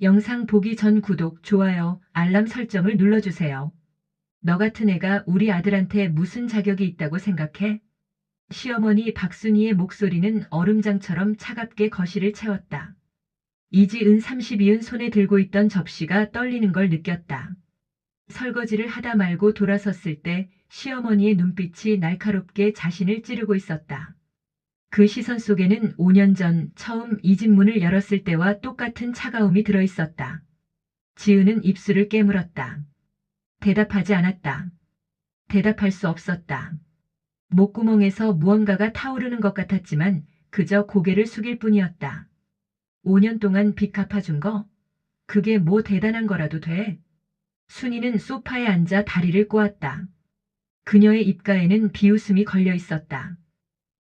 영상 보기 전 구독, 좋아요, 알람 설정을 눌러주세요. 너 같은 애가 우리 아들한테 무슨 자격이 있다고 생각해? 시어머니 박순희의 목소리는 얼음장처럼 차갑게 거실을 채웠다. 이지은 32은 손에 들고 있던 접시가 떨리는 걸 느꼈다. 설거지를 하다 말고 돌아섰을 때 시어머니의 눈빛이 날카롭게 자신을 찌르고 있었다. 그 시선 속에는 5년 전 처음 이 집 문을 열었을 때와 똑같은 차가움이 들어있었다. 지은은 입술을 깨물었다. 대답하지 않았다. 대답할 수 없었다. 목구멍에서 무언가가 타오르는 것 같았지만 그저 고개를 숙일 뿐이었다. 5년 동안 빚 갚아준 거? 그게 뭐 대단한 거라도 돼? 순이는 소파에 앉아 다리를 꼬았다. 그녀의 입가에는 비웃음이 걸려 있었다.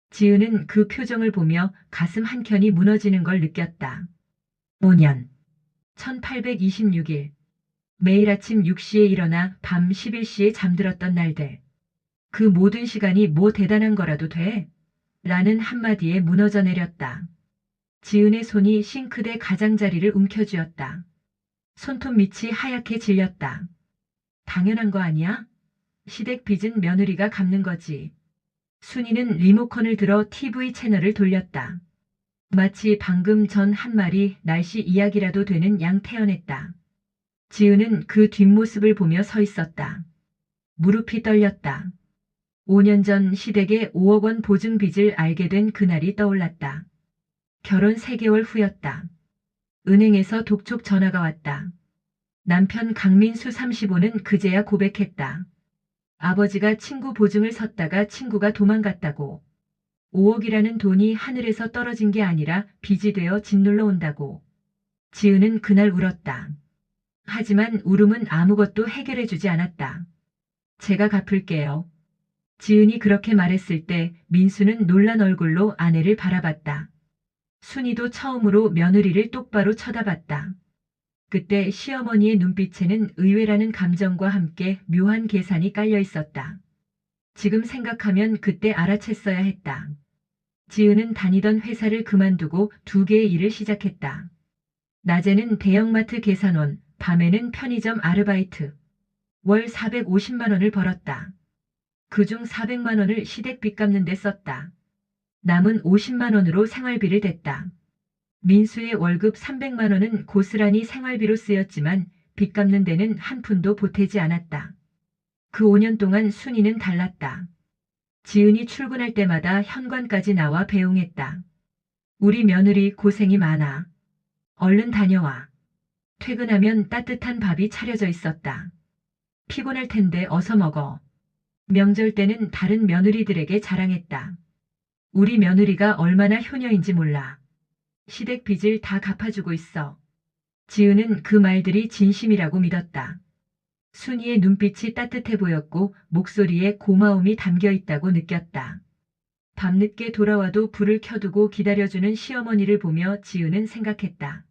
지은은 그 표정을 보며 가슴 한켠이 무너지는 걸 느꼈다. 5년. 1826일. 매일 아침 6시에 일어나 밤 11시에 잠들었던 날들. 그 모든 시간이 뭐 대단한 거라도 돼? 라는 한마디에 무너져 내렸다. 지은의 손이 싱크대 가장자리를 움켜쥐었다. 손톱 밑이 하얗게 질렸다. 당연한 거 아니야? 시댁 빚은 며느리가 갚는 거지. 순이는 리모컨을 들어 TV 채널을 돌렸다. 마치 방금 전 한 말이 날씨 이야기라도 되는 양 태어냈다. 지은은 그 뒷모습을 보며 서 있었다. 무릎이 떨렸다. 5년 전 시댁의 5억 원 보증 빚을 알게 된 그날이 떠올랐다. 결혼 3개월 후였다. 은행에서 독촉 전화가 왔다. 남편 강민수 35는 그제야 고백했다. 아버지가 친구 보증을 섰다가 친구가 도망갔다고. 5억이라는 돈이 하늘에서 떨어진 게 아니라 빚이 되어 짓눌러 온다고. 지은은 그날 울었다. 하지만 울음은 아무것도 해결해주지 않았다. 제가 갚을게요. 지은이 그렇게 말했을 때 민수는 놀란 얼굴로 아내를 바라봤다. 순이도 처음으로 며느리를 똑바로 쳐다봤다. 그때 시어머니의 눈빛에는 의외라는 감정과 함께 묘한 계산이 깔려 있었다. 지금 생각하면 그때 알아챘어야 했다. 지은은 다니던 회사를 그만두고 2개의 일을 시작했다. 낮에는 대형마트 계산원, 밤에는 편의점 아르바이트. 월 450만 원을 벌었다. 그중 400만 원을 시댁 빚 갚는 데 썼다. 남은 50만 원으로 생활비를 댔다. 민수의 월급 300만 원은 고스란히 생활비로 쓰였지만 빚 갚는 데는 한 푼도 보태지 않았다. 그 5년 동안 순이는 달랐다. 지은이 출근할 때마다 현관까지 나와 배웅했다. 우리 며느리 고생이 많아. 얼른 다녀와. 퇴근하면 따뜻한 밥이 차려져 있었다. 피곤할 텐데 어서 먹어. 명절 때는 다른 며느리들에게 자랑했다. 우리 며느리가 얼마나 효녀인지 몰라. 시댁 빚을 다 갚아주고 있어. 지은은 그 말들이 진심이라고 믿었다. 순이의 눈빛이 따뜻해 보였고 목소리에 고마움이 담겨 있다고 느꼈다. 밤늦게 돌아와도 불을 켜두고 기다려주는 시어머니를 보며 지은은 생각했다.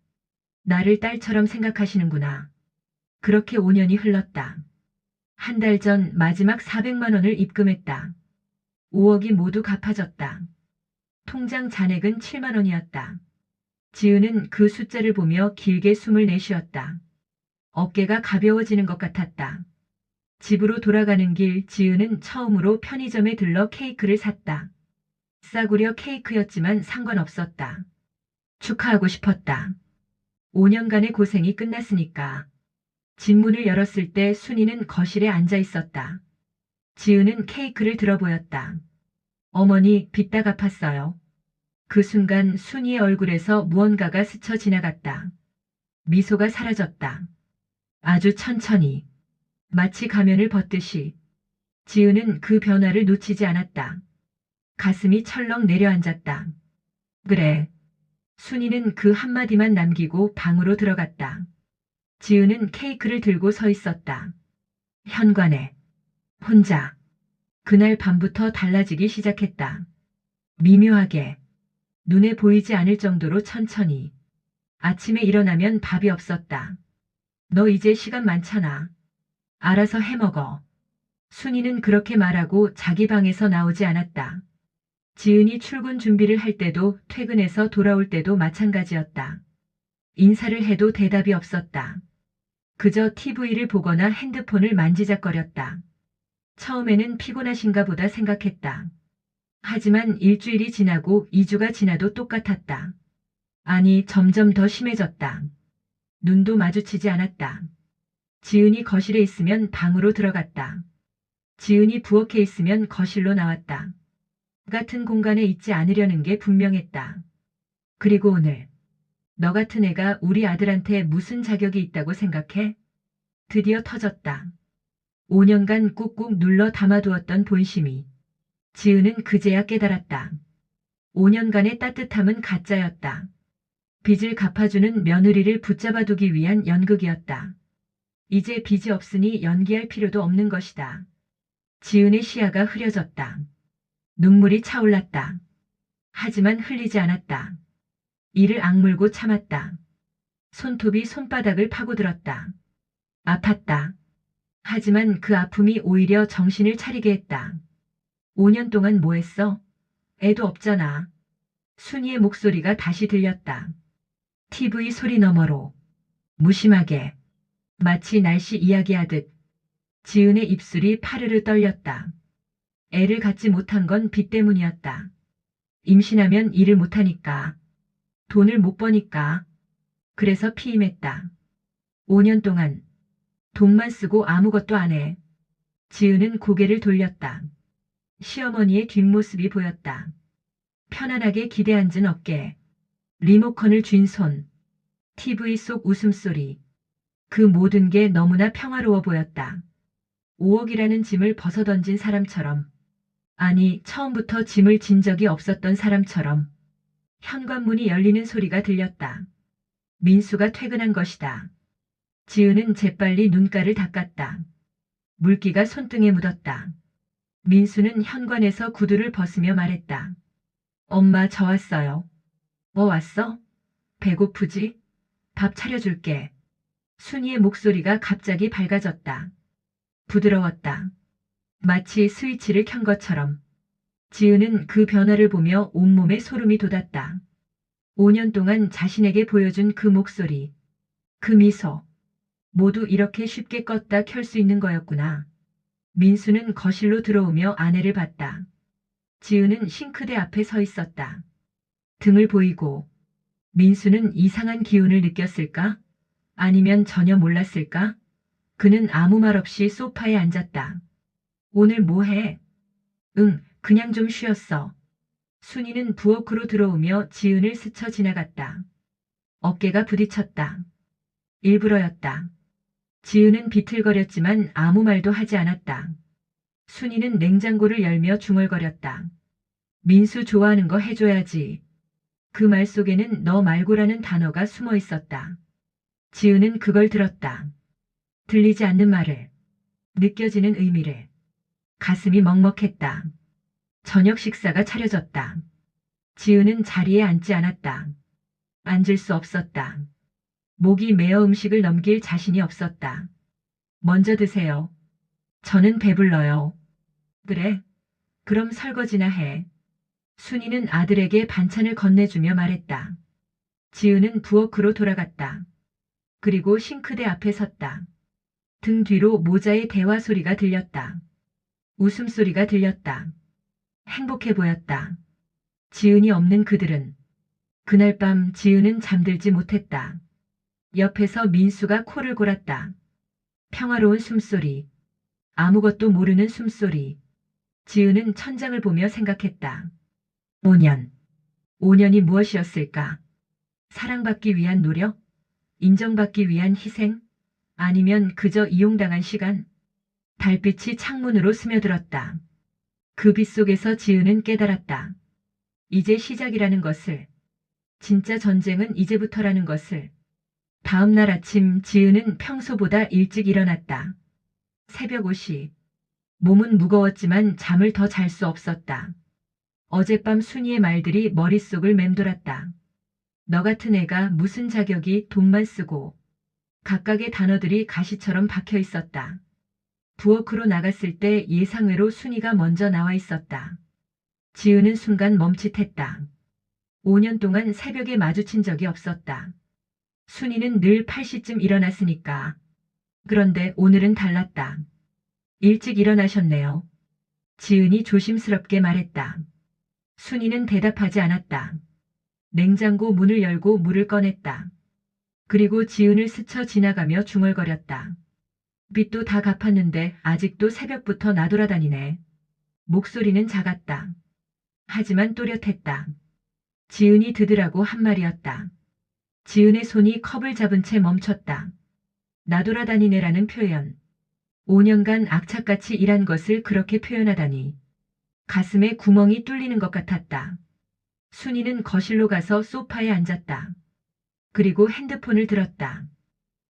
나를 딸처럼 생각하시는구나. 그렇게 5년이 흘렀다. 한 달 전 마지막 400만 원을 입금했다. 5억이 모두 갚아졌다. 통장 잔액은 7만 원이었다. 지은은 그 숫자를 보며 길게 숨을 내쉬었다. 어깨가 가벼워지는 것 같았다. 집으로 돌아가는 길 지은은 처음으로 편의점에 들러 케이크를 샀다. 싸구려 케이크였지만 상관없었다. 축하하고 싶었다. 5년간의 고생이 끝났으니까. 집 문을 열었을 때 순이는 거실에 앉아 있었다. 지은은 케이크를 들어보였다. 어머니, 빚 다 갚았어요. 그 순간 순이의 얼굴에서 무언가가 스쳐 지나갔다. 미소가 사라졌다. 아주 천천히. 마치 가면을 벗듯이. 지은은 그 변화를 놓치지 않았다. 가슴이 철렁 내려앉았다. 그래. 순이는 그 한마디만 남기고 방으로 들어갔다. 지은은 케이크를 들고 서 있었다. 현관에. 혼자. 그날 밤부터 달라지기 시작했다. 미묘하게. 눈에 보이지 않을 정도로 천천히. 아침에 일어나면 밥이 없었다. 너 이제 시간 많잖아. 알아서 해먹어. 순이는 그렇게 말하고 자기 방에서 나오지 않았다. 지은이 출근 준비를 할 때도 퇴근해서 돌아올 때도 마찬가지였다. 인사를 해도 대답이 없었다. 그저 TV를 보거나 핸드폰을 만지작거렸다. 처음에는 피곤하신가 보다 생각했다. 하지만 일주일이 지나고 2주가 지나도 똑같았다. 아니, 점점 더 심해졌다. 눈도 마주치지 않았다. 지은이 거실에 있으면 방으로 들어갔다. 지은이 부엌에 있으면 거실로 나왔다. 같은 공간에 있지 않으려는 게 분명했다. 그리고 오늘 너 같은 애가 우리 아들한테 무슨 자격이 있다고 생각해? 드디어 터졌다. 5년간 꾹꾹 눌러 담아두었던 본심이. 지은은 그제야 깨달았다. 5년간의 따뜻함은 가짜였다. 빚을 갚아주는 며느리를 붙잡아두기 위한 연극이었다. 이제 빚이 없으니 연기할 필요도 없는 것이다. 지은의 시야가 흐려졌다. 눈물이 차올랐다. 하지만 흘리지 않았다. 이를 악물고 참았다. 손톱이 손바닥을 파고들었다. 아팠다. 하지만 그 아픔이 오히려 정신을 차리게 했다. 5년 동안 뭐 했어? 애도 없잖아. 순이의 목소리가 다시 들렸다. TV 소리 너머로. 무심하게. 마치 날씨 이야기하듯. 지은의 입술이 파르르 떨렸다. 애를 갖지 못한 건 빚 때문이었다. 임신하면 일을 못하니까. 돈을 못 버니까. 그래서 피임했다. 5년 동안 돈만 쓰고 아무것도 안 해. 지은은 고개를 돌렸다. 시어머니의 뒷모습이 보였다. 편안하게 기대앉은 어깨. 리모컨을 쥔 손. TV 속 웃음소리. 그 모든 게 너무나 평화로워 보였다. 5억이라는 짐을 벗어던진 사람처럼. 아니, 처음부터 짐을 진 적이 없었던 사람처럼. 현관문이 열리는 소리가 들렸다. 민수가 퇴근한 것이다. 지은은 재빨리 눈가를 닦았다. 물기가 손등에 묻었다. 민수는 현관에서 구두를 벗으며 말했다. 엄마, 저 왔어요. 왔어? 배고프지? 밥 차려줄게. 순이의 목소리가 갑자기 밝아졌다. 부드러웠다. 마치 스위치를 켠 것처럼. 지은은 그 변화를 보며 온몸에 소름이 돋았다. 5년 동안 자신에게 보여준 그 목소리, 그 미소, 모두 이렇게 쉽게 껐다 켤 수 있는 거였구나. 민수는 거실로 들어오며 아내를 봤다. 지은은 싱크대 앞에 서 있었다. 등을 보이고. 민수는 이상한 기운을 느꼈을까? 아니면 전혀 몰랐을까? 그는 아무 말 없이 소파에 앉았다. 오늘 뭐 해? 응, 그냥 좀 쉬었어. 순이는 부엌으로 들어오며 지은을 스쳐 지나갔다. 어깨가 부딪혔다. 일부러였다. 지은은 비틀거렸지만 아무 말도 하지 않았다. 순이는 냉장고를 열며 중얼거렸다. 민수 좋아하는 거 해줘야지. 그 말 속에는 너 말고라는 단어가 숨어 있었다. 지은은 그걸 들었다. 들리지 않는 말을. 느껴지는 의미를. 가슴이 먹먹했다. 저녁 식사가 차려졌다. 지은은 자리에 앉지 않았다. 앉을 수 없었다. 목이 메어 음식을 넘길 자신이 없었다. 먼저 드세요. 저는 배불러요. 그래? 그럼 설거지나 해. 순이는 아들에게 반찬을 건네주며 말했다. 지은은 부엌으로 돌아갔다. 그리고 싱크대 앞에 섰다. 등 뒤로 모자의 대화 소리가 들렸다. 웃음소리가 들렸다. 행복해 보였다. 지은이 없는 그들은. 그날 밤 지은은 잠들지 못했다. 옆에서 민수가 코를 골았다. 평화로운 숨소리. 아무것도 모르는 숨소리. 지은은 천장을 보며 생각했다. 5년. 5년이 무엇이었을까? 사랑받기 위한 노력? 인정받기 위한 희생? 아니면 그저 이용당한 시간? 달빛이 창문으로 스며들었다. 그 빛 속에서 지은은 깨달았다. 이제 시작이라는 것을. 진짜 전쟁은 이제부터라는 것을. 다음 날 아침 지은은 평소보다 일찍 일어났다. 새벽 5시. 몸은 무거웠지만 잠을 더 잘 수 없었다. 어젯밤 순이의 말들이 머릿속을 맴돌았다. 너 같은 애가 무슨 자격이 돈만 쓰고. 각각의 단어들이 가시처럼 박혀 있었다. 부엌으로 나갔을 때 예상외로 순이가 먼저 나와 있었다. 지은은 순간 멈칫했다. 5년 동안 새벽에 마주친 적이 없었다. 순이는 늘 8시쯤 일어났으니까. 그런데 오늘은 달랐다. 일찍 일어나셨네요. 지은이 조심스럽게 말했다. 순이는 대답하지 않았다. 냉장고 문을 열고 물을 꺼냈다. 그리고 지은을 스쳐 지나가며 중얼거렸다. 빚도 다 갚았는데 아직도 새벽부터 나돌아다니네. 목소리는 작았다. 하지만 또렷했다. 지은이 드으라고 한 말이었다. 지은의 손이 컵을 잡은 채 멈췄다. 나돌아다니네라는 표현. 5년간 악착같이 일한 것을 그렇게 표현하다니. 가슴에 구멍이 뚫리는 것 같았다. 순이는 거실로 가서 소파에 앉았다. 그리고 핸드폰을 들었다.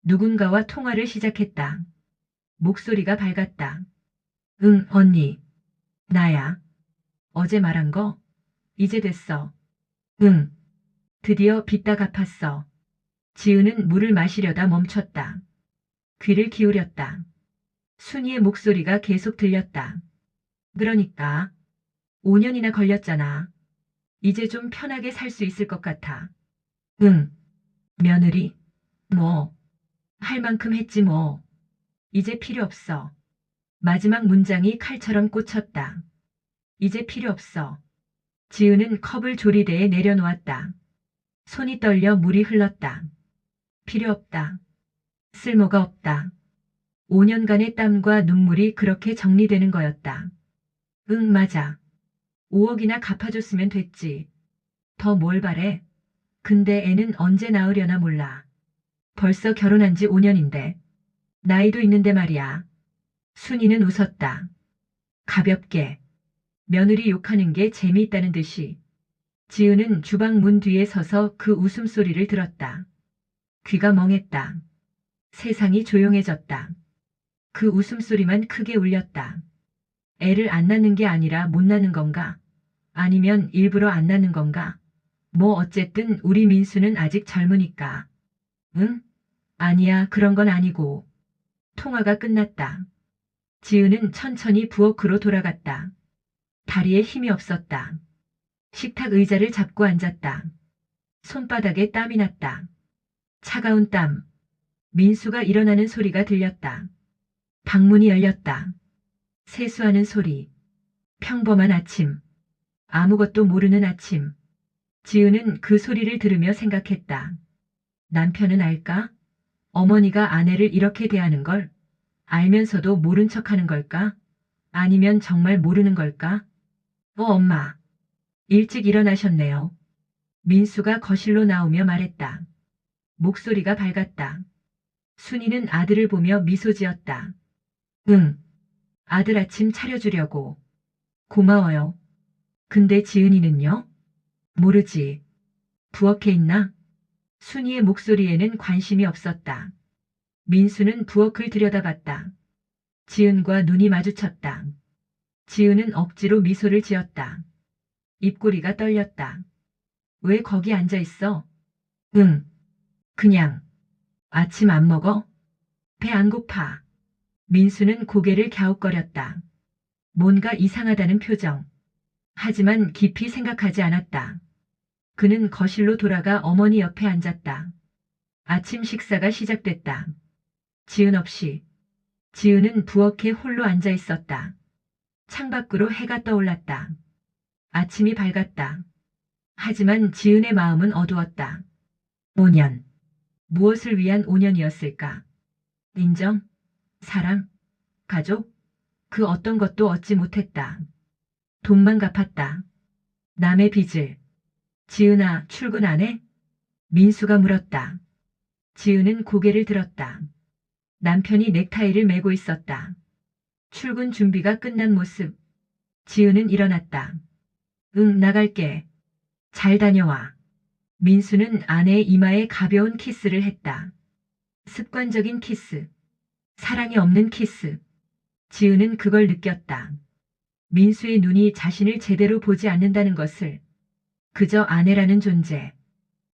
누군가와 통화를 시작했다. 목소리가 밝았다. 응, 언니. 나야. 어제 말한 거? 이제 됐어. 응. 드디어 빚 다 갚았어. 지은은 물을 마시려다 멈췄다. 귀를 기울였다. 순이의 목소리가 계속 들렸다. 그러니까 5년이나 걸렸잖아. 이제 좀 편하게 살 수 있을 것 같아. 응. 며느리? 뭐. 할 만큼 했지 뭐. 이제 필요 없어. 마지막 문장이 칼처럼 꽂혔다. 이제 필요 없어. 지은은 컵을 조리대에 내려놓았다. 손이 떨려 물이 흘렀다. 필요 없다. 쓸모가 없다. 5년간의 땀과 눈물이 그렇게 정리되는 거였다. 응, 맞아. 5억이나 갚아줬으면 됐지. 더 뭘 바래? 근데 애는 언제 낳으려나 몰라. 벌써 결혼한 지 5년인데. 나이도 있는데 말이야. 순이는 웃었다. 가볍게. 며느리 욕하는 게 재미있다는 듯이. 지은은 주방 문 뒤에 서서 그 웃음소리를 들었다. 귀가 멍했다. 세상이 조용해졌다. 그 웃음소리만 크게 울렸다. 애를 안 낳는 게 아니라 못 낳는 건가? 아니면 일부러 안 낳는 건가? 뭐 어쨌든 우리 민수는 아직 젊으니까. 응? 아니야, 그런 건 아니고. 통화가 끝났다. 지은은 천천히 부엌으로 돌아갔다. 다리에 힘이 없었다. 식탁 의자를 잡고 앉았다. 손바닥에 땀이 났다. 차가운 땀. 민수가 일어나는 소리가 들렸다. 방문이 열렸다. 세수하는 소리. 평범한 아침. 아무것도 모르는 아침. 지은은 그 소리를 들으며 생각했다. 남편은 알까? 어머니가 아내를 이렇게 대하는 걸 알면서도 모른 척하는 걸까? 아니면 정말 모르는 걸까? 엄마. 일찍 일어나셨네요. 민수가 거실로 나오며 말했다. 목소리가 밝았다. 순이는 아들을 보며 미소 지었다. 응. 아들 아침 차려주려고. 고마워요. 근데 지은이는요? 모르지. 부엌에 있나? 순이의 목소리에는 관심이 없었다. 민수는 부엌을 들여다봤다. 지은과 눈이 마주쳤다. 지은은 억지로 미소를 지었다. 입꼬리가 떨렸다. 왜 거기 앉아 있어? 응. 그냥. 아침 안 먹어? 배 안 고파. 민수는 고개를 갸웃거렸다. 뭔가 이상하다는 표정. 하지만 깊이 생각하지 않았다. 그는 거실로 돌아가 어머니 옆에 앉았다. 아침 식사가 시작됐다. 지은 없이. 지은은 부엌에 홀로 앉아 있었다. 창밖으로 해가 떠올랐다. 아침이 밝았다. 하지만 지은의 마음은 어두웠다. 5년. 무엇을 위한 5년이었을까? 인정? 사랑? 가족? 그 어떤 것도 얻지 못했다. 돈만 갚았다. 남의 빚을. 지은아, 출근 안 해? 민수가 물었다. 지은은 고개를 들었다. 남편이 넥타이를 매고 있었다. 출근 준비가 끝난 모습. 지은은 일어났다. 응, 나갈게. 잘 다녀와. 민수는 아내의 이마에 가벼운 키스를 했다. 습관적인 키스. 사랑이 없는 키스. 지은은 그걸 느꼈다. 민수의 눈이 자신을 제대로 보지 않는다는 것을. 그저 아내라는 존재.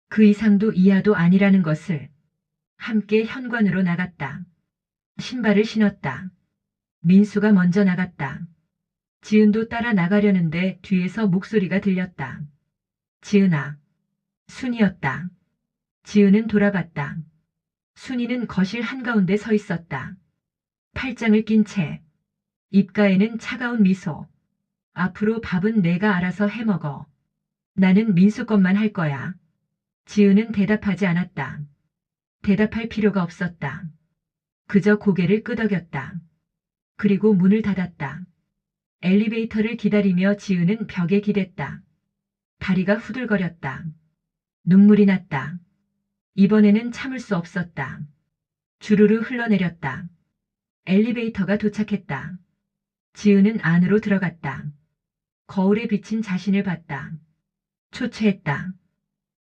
그 이상도 이하도 아니라는 것을. 함께 현관으로 나갔다. 신발을 신었다. 민수가 먼저 나갔다. 지은도 따라 나가려는데 뒤에서 목소리가 들렸다. 지은아. 순이었다. 지은은 돌아봤다. 순이는 거실 한가운데 서 있었다. 팔짱을 낀 채. 입가에는 차가운 미소. 앞으로 밥은 내가 알아서 해먹어. 나는 민수 것만 할 거야. 지은은 대답하지 않았다. 대답할 필요가 없었다. 그저 고개를 끄덕였다. 그리고 문을 닫았다. 엘리베이터를 기다리며 지은은 벽에 기댔다. 다리가 후들거렸다. 눈물이 났다. 이번에는 참을 수 없었다. 주르르 흘러내렸다. 엘리베이터가 도착했다. 지은은 안으로 들어갔다. 거울에 비친 자신을 봤다. 초췌했다.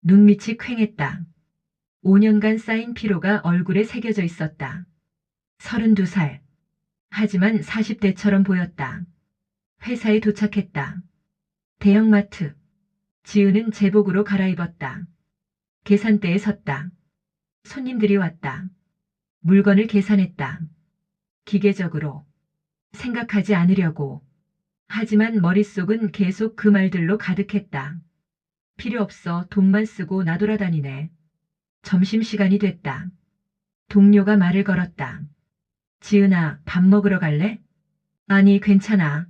눈밑이 퀭했다. 5년간 쌓인 피로가 얼굴에 새겨져 있었다. 32살. 하지만 40대처럼 보였다. 회사에 도착했다. 대형마트. 지은은 제복으로 갈아입었다. 계산대에 섰다. 손님들이 왔다. 물건을 계산했다. 기계적으로. 생각하지 않으려고. 하지만 머릿속은 계속 그 말들로 가득했다. 필요 없어. 돈만 쓰고 나돌아다니네. 점심시간이 됐다. 동료가 말을 걸었다. 지은아, 밥 먹으러 갈래? 아니, 괜찮아.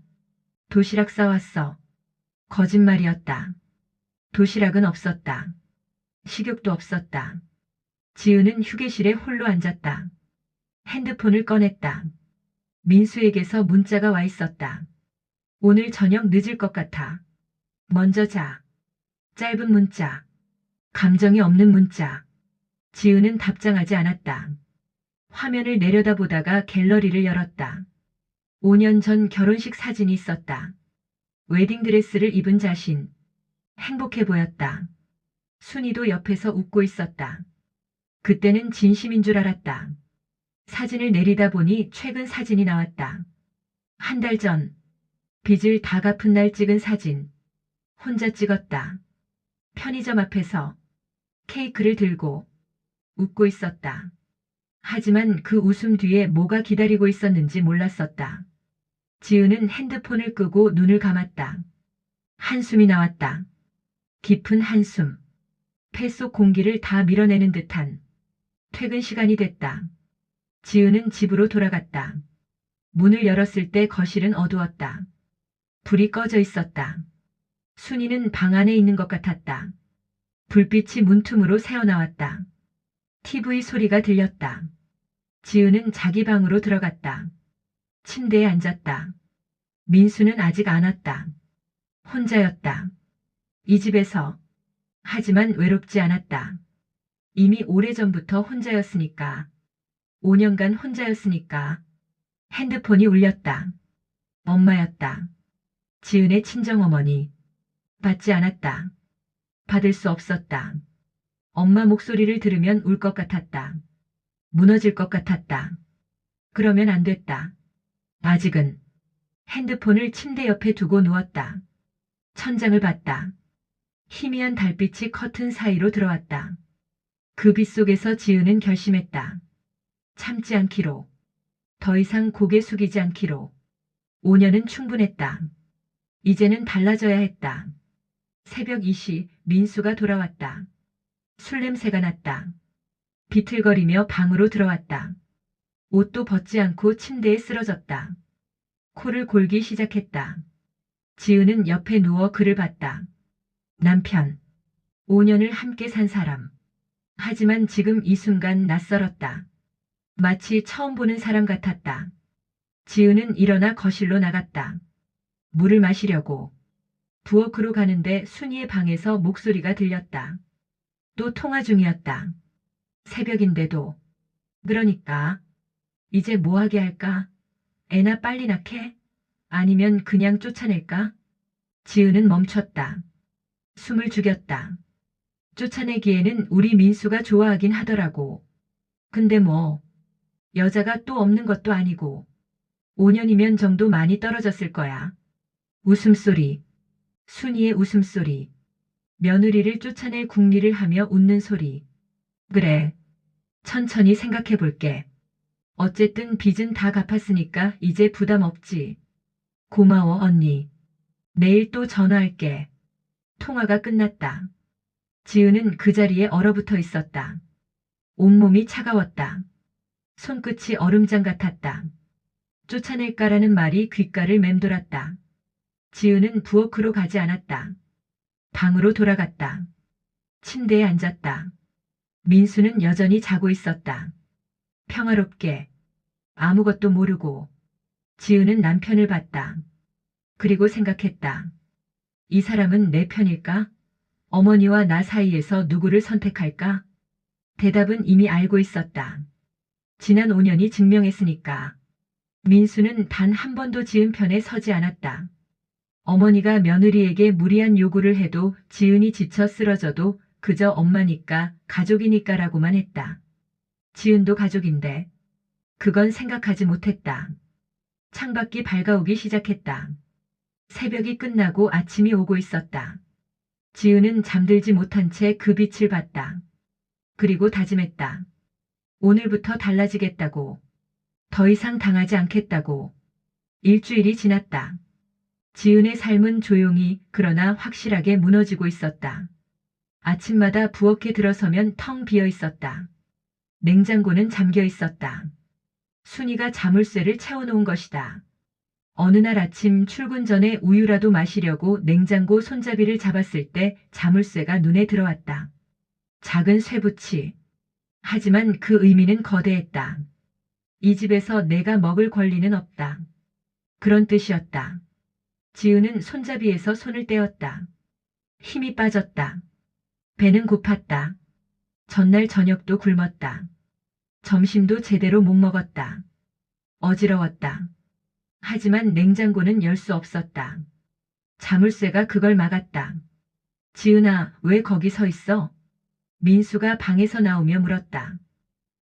도시락 싸왔어. 거짓말이었다. 도시락은 없었다. 식욕도 없었다. 지은은 휴게실에 홀로 앉았다. 핸드폰을 꺼냈다. 민수에게서 문자가 와 있었다. 오늘 저녁 늦을 것 같아. 먼저 자. 짧은 문자. 감정이 없는 문자. 지은은 답장하지 않았다. 화면을 내려다보다가 갤러리를 열었다. 5년 전 결혼식 사진이 있었다. 웨딩드레스를 입은 자신. 행복해 보였다. 순이도 옆에서 웃고 있었다. 그때는 진심인 줄 알았다. 사진을 내리다 보니 최근 사진이 나왔다. 한 달 전. 빚을 다 갚은 날 찍은 사진. 혼자 찍었다. 편의점 앞에서 케이크를 들고 웃고 있었다. 하지만 그 웃음 뒤에 뭐가 기다리고 있었는지 몰랐었다. 지은은 핸드폰을 끄고 눈을 감았다. 한숨이 나왔다. 깊은 한숨. 폐 속 공기를 다 밀어내는 듯한. 퇴근 시간이 됐다. 지은은 집으로 돌아갔다. 문을 열었을 때 거실은 어두웠다. 불이 꺼져 있었다. 순이는 방 안에 있는 것 같았다. 불빛이 문틈으로 새어나왔다. TV 소리가 들렸다. 지은은 자기 방으로 들어갔다. 침대에 앉았다. 민수는 아직 안 왔다. 혼자였다. 이 집에서. 하지만 외롭지 않았다. 이미 오래전부터 혼자였으니까. 5년간 혼자였으니까. 핸드폰이 울렸다. 엄마였다. 지은의 친정어머니. 받지 않았다. 받을 수 없었다. 엄마 목소리를 들으면 울 것 같았다. 무너질 것 같았다. 그러면 안 됐다. 아직은. 핸드폰을 침대 옆에 두고 누웠다. 천장을 봤다. 희미한 달빛이 커튼 사이로 들어왔다. 그 빛 속에서 지은은 결심했다. 참지 않기로. 더 이상 고개 숙이지 않기로. 5년은 충분했다. 이제는 달라져야 했다. 새벽 2시 민수가 돌아왔다. 술 냄새가 났다. 비틀거리며 방으로 들어왔다. 옷도 벗지 않고 침대에 쓰러졌다. 코를 골기 시작했다. 지은은 옆에 누워 그를 봤다. 남편. 5년을 함께 산 사람. 하지만 지금 이 순간 낯설었다. 마치 처음 보는 사람 같았다. 지은은 일어나 거실로 나갔다. 물을 마시려고. 부엌으로 가는데 순이의 방에서 목소리가 들렸다. 또 통화 중이었다. 새벽인데도. 그러니까. 이제 뭐 하게 할까? 애나 빨리 낳게? 아니면 그냥 쫓아낼까? 지은은 멈췄다. 숨을 죽였다. 쫓아내기에는 우리 민수가 좋아하긴 하더라고. 근데 뭐. 여자가 또 없는 것도 아니고. 5년이면 정도 많이 떨어졌을 거야. 웃음소리. 순이의 웃음소리. 며느리를 쫓아낼 궁리를 하며 웃는 소리. 그래. 천천히 생각해 볼게. 어쨌든 빚은 다 갚았으니까 이제 부담 없지. 고마워, 언니. 내일 또 전화할게. 통화가 끝났다. 지은은 그 자리에 얼어붙어 있었다. 온몸이 차가웠다. 손끝이 얼음장 같았다. 쫓아낼까라는 말이 귓가를 맴돌았다. 지은은 부엌으로 가지 않았다. 방으로 돌아갔다. 침대에 앉았다. 민수는 여전히 자고 있었다. 평화롭게, 아무것도 모르고. 지은은 남편을 봤다. 그리고 생각했다. 이 사람은 내 편일까? 어머니와 나 사이에서 누구를 선택할까? 대답은 이미 알고 있었다. 지난 5년이 증명했으니까. 민수는 단 한 번도 지은 편에 서지 않았다. 어머니가 며느리에게 무리한 요구를 해도 지은이 지쳐 쓰러져도 그저 엄마니까 가족이니까라고만 했다. 지은도 가족인데 그건 생각하지 못했다. 창밖이 밝아오기 시작했다. 새벽이 끝나고 아침이 오고 있었다. 지은은 잠들지 못한 채 그 빛을 봤다. 그리고 다짐했다. 오늘부터 달라지겠다고. 더 이상 당하지 않겠다고. 일주일이 지났다. 지은의 삶은 조용히 그러나 확실하게 무너지고 있었다. 아침마다 부엌에 들어서면 텅 비어 있었다. 냉장고는 잠겨 있었다. 순이가 자물쇠를 채워놓은 것이다. 어느 날 아침 출근 전에 우유라도 마시려고 냉장고 손잡이를 잡았을 때 자물쇠가 눈에 들어왔다. 작은 쇠붙이. 하지만 그 의미는 거대했다. 이 집에서 내가 먹을 권리는 없다. 그런 뜻이었다. 지은은 손잡이에서 손을 떼었다. 힘이 빠졌다. 배는 고팠다. 전날 저녁도 굶었다. 점심도 제대로 못 먹었다. 어지러웠다. 하지만 냉장고는 열 수 없었다. 자물쇠가 그걸 막았다. 지은아, 왜 거기 서 있어? 민수가 방에서 나오며 물었다.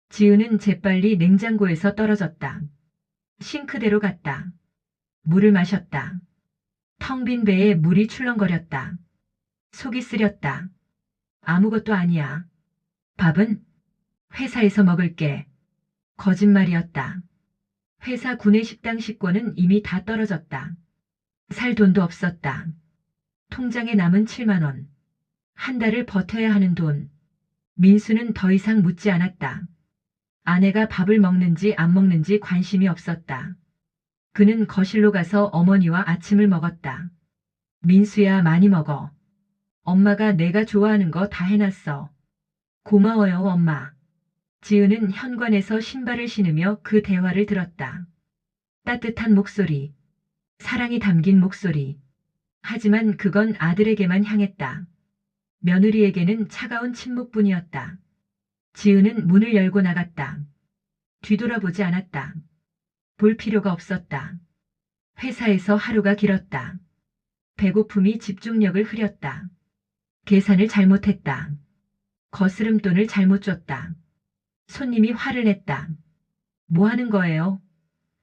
지은은 재빨리 냉장고에서 떨어졌다. 싱크대로 갔다. 물을 마셨다. 텅 빈 배에 물이 출렁거렸다. 속이 쓰렸다. 아무것도 아니야. 밥은? 회사에서 먹을게. 거짓말이었다. 회사 구내식당 식권은 이미 다 떨어졌다. 살 돈도 없었다. 통장에 남은 7만 원. 한 달을 버텨야 하는 돈. 민수는 더 이상 묻지 않았다. 아내가 밥을 먹는지 안 먹는지 관심이 없었다. 그는 거실로 가서 어머니와 아침을 먹었다. 민수야, 많이 먹어. 엄마가 내가 좋아하는 거 다 해놨어. 고마워요, 엄마. 지은은 현관에서 신발을 신으며 그 대화를 들었다. 따뜻한 목소리. 사랑이 담긴 목소리. 하지만 그건 아들에게만 향했다. 며느리에게는 차가운 침묵뿐이었다. 지은은 문을 열고 나갔다. 뒤돌아보지 않았다. 볼 필요가 없었다. 회사에서 하루가 길었다. 배고픔이 집중력을 흐렸다. 계산을 잘못했다. 거스름돈을 잘못 줬다. 손님이 화를 냈다. 뭐 하는 거예요?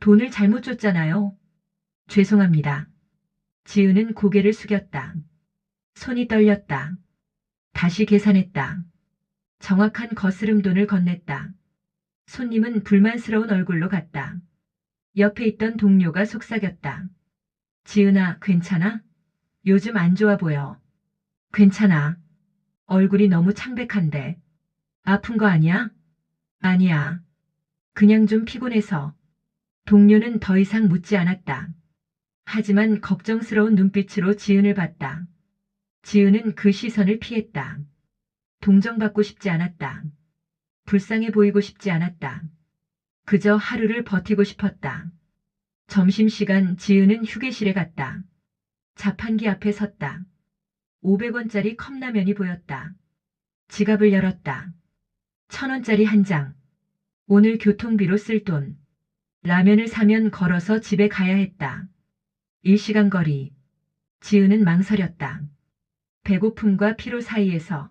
돈을 잘못 줬잖아요. 죄송합니다. 지은은 고개를 숙였다. 손이 떨렸다. 다시 계산했다. 정확한 거스름돈을 건넸다. 손님은 불만스러운 얼굴로 갔다. 옆에 있던 동료가 속삭였다. 지은아, 괜찮아? 요즘 안 좋아 보여. 괜찮아. 얼굴이 너무 창백한데. 아픈 거 아니야? 아니야. 그냥 좀 피곤해서. 동료는 더 이상 묻지 않았다. 하지만 걱정스러운 눈빛으로 지은을 봤다. 지은은 그 시선을 피했다. 동정받고 싶지 않았다. 불쌍해 보이고 싶지 않았다. 그저 하루를 버티고 싶었다. 점심시간 지은은 휴게실에 갔다. 자판기 앞에 섰다. 500원짜리 컵라면이 보였다. 지갑을 열었다. 1000원짜리 한 장. 오늘 교통비로 쓸 돈. 라면을 사면 걸어서 집에 가야 했다. 1시간 거리. 지은은 망설였다. 배고픔과 피로 사이에서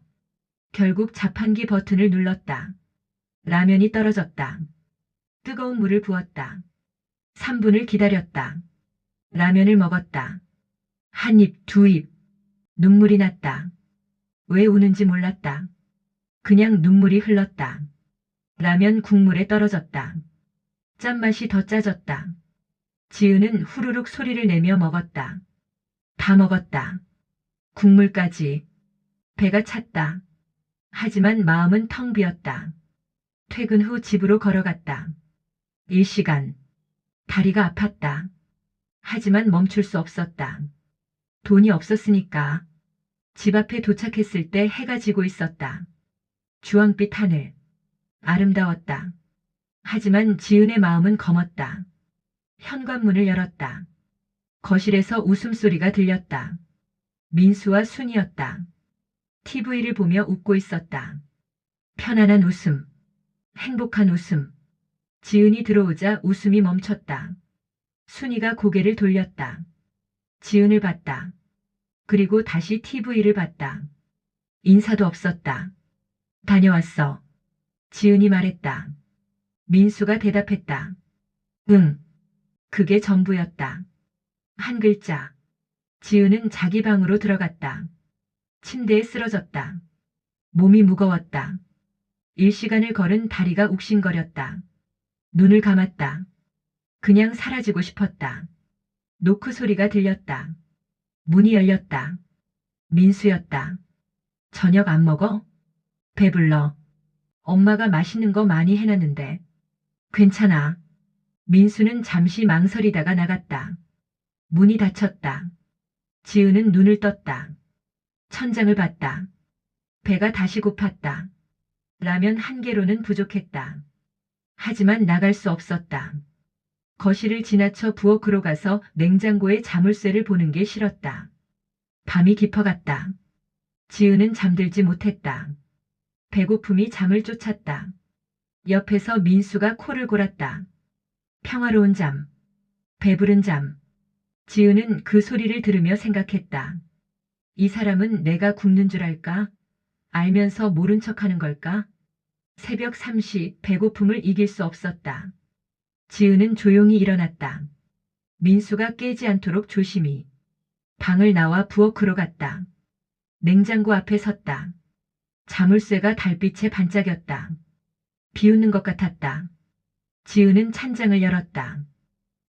결국 자판기 버튼을 눌렀다. 라면이 떨어졌다. 뜨거운 물을 부었다. 3분을 기다렸다. 라면을 먹었다. 한 입, 두 입. 눈물이 났다. 왜 우는지 몰랐다. 그냥 눈물이 흘렀다. 라면 국물에 떨어졌다. 짠맛이 더 짜졌다. 지은은 후루룩 소리를 내며 먹었다. 다 먹었다. 국물까지. 배가 찼다. 하지만 마음은 텅 비었다. 퇴근 후 집으로 걸어갔다. 1시간. 다리가 아팠다. 하지만 멈출 수 없었다. 돈이 없었으니까. 집 앞에 도착했을 때 해가 지고 있었다. 주황빛 하늘. 아름다웠다. 하지만 지은의 마음은 검었다. 현관문을 열었다. 거실에서 웃음소리가 들렸다. 민수와 순이었다. TV를 보며 웃고 있었다. 편안한 웃음. 행복한 웃음. 지은이 들어오자 웃음이 멈췄다. 순이가 고개를 돌렸다. 지은을 봤다. 그리고 다시 TV를 봤다. 인사도 없었다. 다녀왔어. 지은이 말했다. 민수가 대답했다. 응. 그게 전부였다. 한 글자. 지은은 자기 방으로 들어갔다. 침대에 쓰러졌다. 몸이 무거웠다. 1시간을 걸은 다리가 욱신거렸다. 눈을 감았다. 그냥 사라지고 싶었다. 노크 소리가 들렸다. 문이 열렸다. 민수였다. 저녁 안 먹어? 배불러. 엄마가 맛있는 거 많이 해놨는데. 괜찮아. 민수는 잠시 망설이다가 나갔다. 문이 닫혔다. 지은은 눈을 떴다. 천장을 봤다. 배가 다시 고팠다. 라면 한 개로는 부족했다. 하지만 나갈 수 없었다. 거실을 지나쳐 부엌으로 가서 냉장고에 자물쇠를 보는 게 싫었다. 밤이 깊어갔다. 지은은 잠들지 못했다. 배고픔이 잠을 쫓았다. 옆에서 민수가 코를 골았다. 평화로운 잠. 배부른 잠. 지은은 그 소리를 들으며 생각했다. 이 사람은 내가 굶는 줄 알까? 알면서 모른 척하는 걸까? 새벽 3시 배고픔을 이길 수 없었다. 지은은 조용히 일어났다. 민수가 깨지 않도록 조심히. 방을 나와 부엌으로 갔다. 냉장고 앞에 섰다. 자물쇠가 달빛에 반짝였다. 비웃는 것 같았다. 지은은 찬장을 열었다.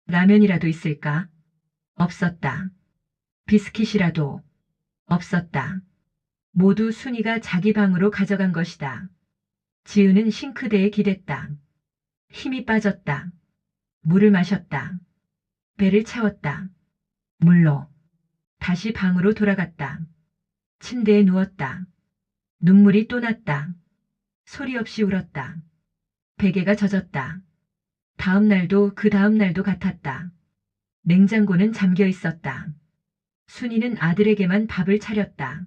라면이라도 있을까? 없었다. 비스킷이라도 없었다. 모두 순이가 자기 방으로 가져간 것이다. 지은은 싱크대에 기댔다. 힘이 빠졌다. 물을 마셨다. 배를 채웠다. 물로. 다시 방으로 돌아갔다. 침대에 누웠다. 눈물이 또 났다. 소리 없이 울었다. 베개가 젖었다. 다음 날도 그 다음 날도 같았다. 냉장고는 잠겨 있었다. 순이는 아들에게만 밥을 차렸다.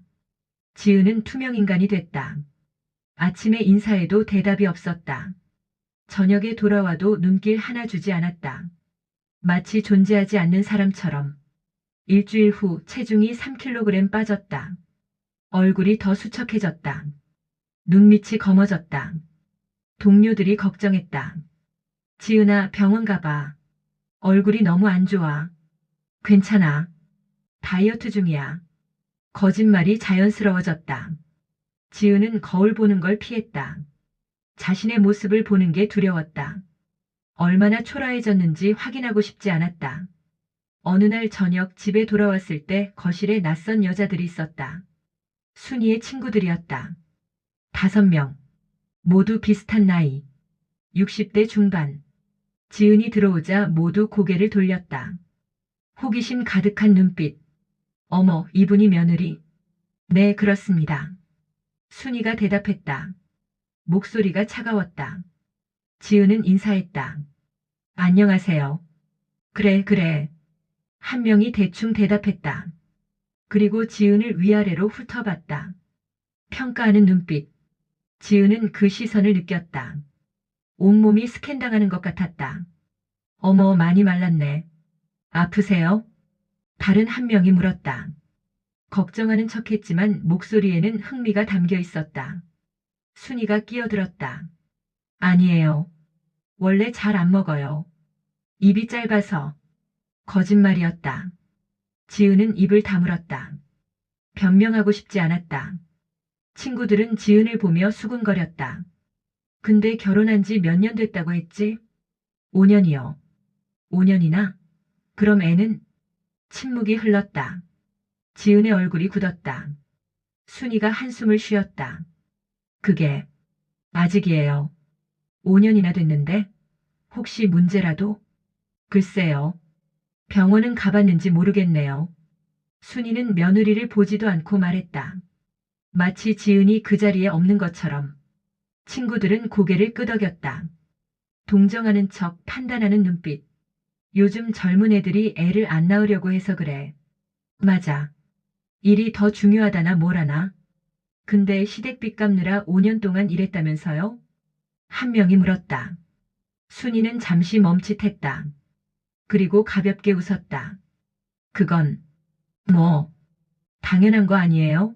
지은은 투명인간이 됐다. 아침에 인사해도 대답이 없었다. 저녁에 돌아와도 눈길 하나 주지 않았다. 마치 존재하지 않는 사람처럼. 일주일 후 체중이 3kg 빠졌다. 얼굴이 더 수척해졌다. 눈밑이 검어졌다. 동료들이 걱정했다. 지은아, 병원 가봐. 얼굴이 너무 안 좋아. 괜찮아. 다이어트 중이야. 거짓말이 자연스러워졌다. 지은은 거울 보는 걸 피했다. 자신의 모습을 보는 게 두려웠다. 얼마나 초라해졌는지 확인하고 싶지 않았다. 어느 날 저녁 집에 돌아왔을 때 거실에 낯선 여자들이 있었다. 순이의 친구들이었다. 5명. 모두 비슷한 나이. 60대 중반. 지은이 들어오자 모두 고개를 돌렸다. 호기심 가득한 눈빛. 어머, 이분이 며느리? 네, 그렇습니다. 순이가 대답했다. 목소리가 차가웠다. 지은은 인사했다. 안녕하세요. 그래, 그래. 한 명이 대충 대답했다. 그리고 지은을 위아래로 훑어봤다. 평가하는 눈빛. 지은은 그 시선을 느꼈다. 온몸이 스캔당하는 것 같았다. 어머, 많이 말랐네. 아프세요? 다른 한 명이 물었다. 걱정하는 척했지만 목소리에는 흥미가 담겨 있었다. 순이가 끼어들었다. 아니에요. 원래 잘 안 먹어요. 입이 짧아서. 거짓말이었다. 지은은 입을 다물었다. 변명하고 싶지 않았다. 친구들은 지은을 보며 수군거렸다. 근데 결혼한 지 몇 년 됐다고 했지? 5년이요. 5년이나? 그럼 애는? 침묵이 흘렀다. 지은의 얼굴이 굳었다. 순이가 한숨을 쉬었다. 그게 아직이에요. 5년이나 됐는데 혹시 문제라도? 글쎄요. 병원은 가봤는지 모르겠네요. 순이는 며느리를 보지도 않고 말했다. 마치 지은이 그 자리에 없는 것처럼. 친구들은 고개를 끄덕였다. 동정하는 척 판단하는 눈빛. 요즘 젊은 애들이 애를 안 낳으려고 해서 그래. 맞아. 일이 더 중요하다나 뭐라나. 근데 시댁빚 갚느라 5년 동안 일했다면서요? 한 명이 물었다. 순이는 잠시 멈칫했다. 그리고 가볍게 웃었다. 그건 뭐 당연한 거 아니에요?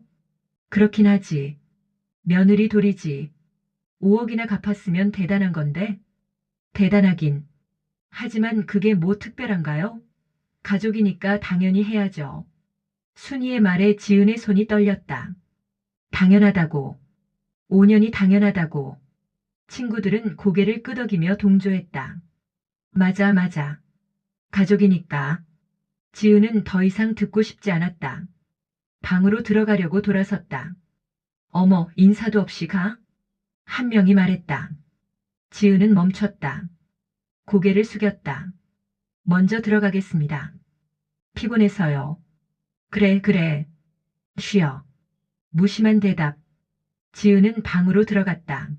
그렇긴 하지. 며느리 돌이지. 5억이나 갚았으면 대단한 건데. 대단하긴. 하지만 그게 뭐 특별한가요? 가족이니까 당연히 해야죠. 순이의 말에 지은의 손이 떨렸다. 당연하다고. 5년이 당연하다고. 친구들은 고개를 끄덕이며 동조했다. 맞아, 맞아. 가족이니까. 지은은 더 이상 듣고 싶지 않았다. 방으로 들어가려고 돌아섰다. 어머, 인사도 없이 가? 한 명이 말했다. 지은은 멈췄다. 고개를 숙였다. 먼저 들어가겠습니다. 피곤해서요. 그래, 그래. 쉬어. 무심한 대답. 지은은 방으로 들어갔다.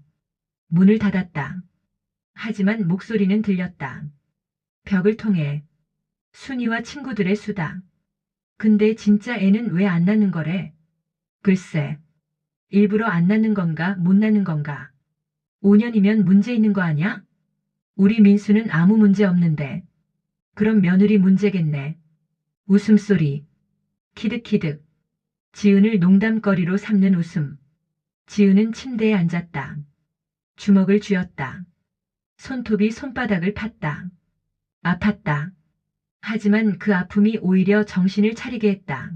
문을 닫았다. 하지만 목소리는 들렸다. 벽을 통해. 순이와 친구들의 수다. 근데 진짜 애는 왜 안 낳는 거래? 글쎄. 일부러 안 낳는 건가 못 낳는 건가. 5년이면 문제 있는 거 아니야? 우리 민수는 아무 문제 없는데. 그럼 며느리 문제겠네. 웃음소리. 키득키득. 지은을 농담거리로 삼는 웃음. 지은은 침대에 앉았다. 주먹을 쥐었다. 손톱이 손바닥을 팠다. 아팠다. 하지만 그 아픔이 오히려 정신을 차리게 했다.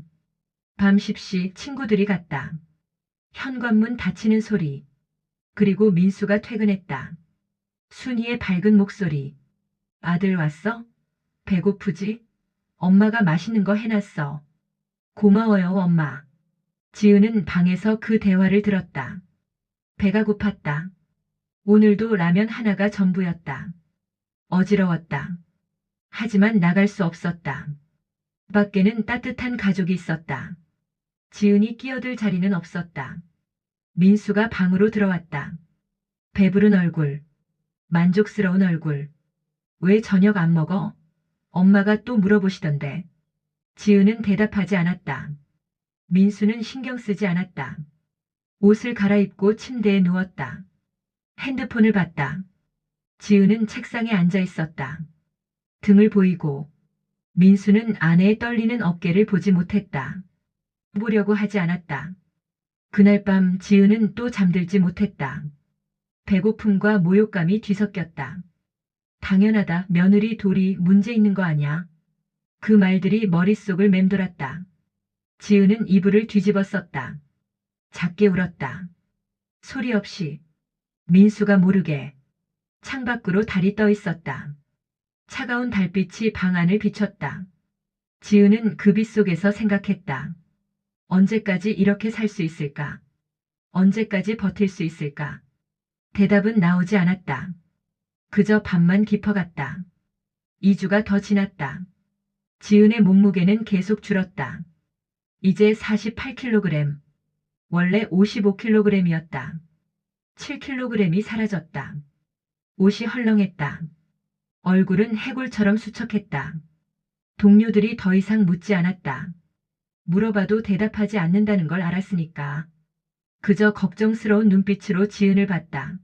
밤 10시 친구들이 갔다. 현관문 닫히는 소리. 그리고 민수가 퇴근했다. 순이의 밝은 목소리. 아들 왔어? 배고프지? 엄마가 맛있는 거 해놨어. 고마워요, 엄마. 지은은 방에서 그 대화를 들었다. 배가 고팠다. 오늘도 라면 하나가 전부였다. 어지러웠다. 하지만 나갈 수 없었다. 밖에는 따뜻한 가족이 있었다. 지은이 끼어들 자리는 없었다. 민수가 방으로 들어왔다. 배부른 얼굴. 만족스러운 얼굴. 왜 저녁 안 먹어? 엄마가 또 물어보시던데. 지은은 대답하지 않았다. 민수는 신경 쓰지 않았다. 옷을 갈아입고 침대에 누웠다. 핸드폰을 봤다. 지은은 책상에 앉아 있었다. 등을 보이고 민수는 아내의 떨리는 어깨를 보지 못했다. 보려고 하지 않았다. 그날 밤 지은은 또 잠들지 못했다. 배고픔과 모욕감이 뒤섞였다. 당연하다. 며느리 돌이 문제 있는 거 아냐. 그 말들이 머릿속을 맴돌았다. 지은은 이불을 뒤집어 썼다. 작게 울었다. 소리 없이. 민수가 모르게. 창밖으로 달이 떠 있었다. 차가운 달빛이 방 안을 비췄다. 지은은 그 빛 속에서 생각했다. 언제까지 이렇게 살 수 있을까? 언제까지 버틸 수 있을까? 대답은 나오지 않았다. 그저 밤만 깊어갔다. 2주가 더 지났다. 지은의 몸무게는 계속 줄었다. 이제 48kg. 원래 55kg이었다. 7kg이 사라졌다. 옷이 헐렁했다. 얼굴은 해골처럼 수척했다. 동료들이 더 이상 묻지 않았다. 물어봐도 대답하지 않는다는 걸 알았으니까. 그저 걱정스러운 눈빛으로 지은을 봤다.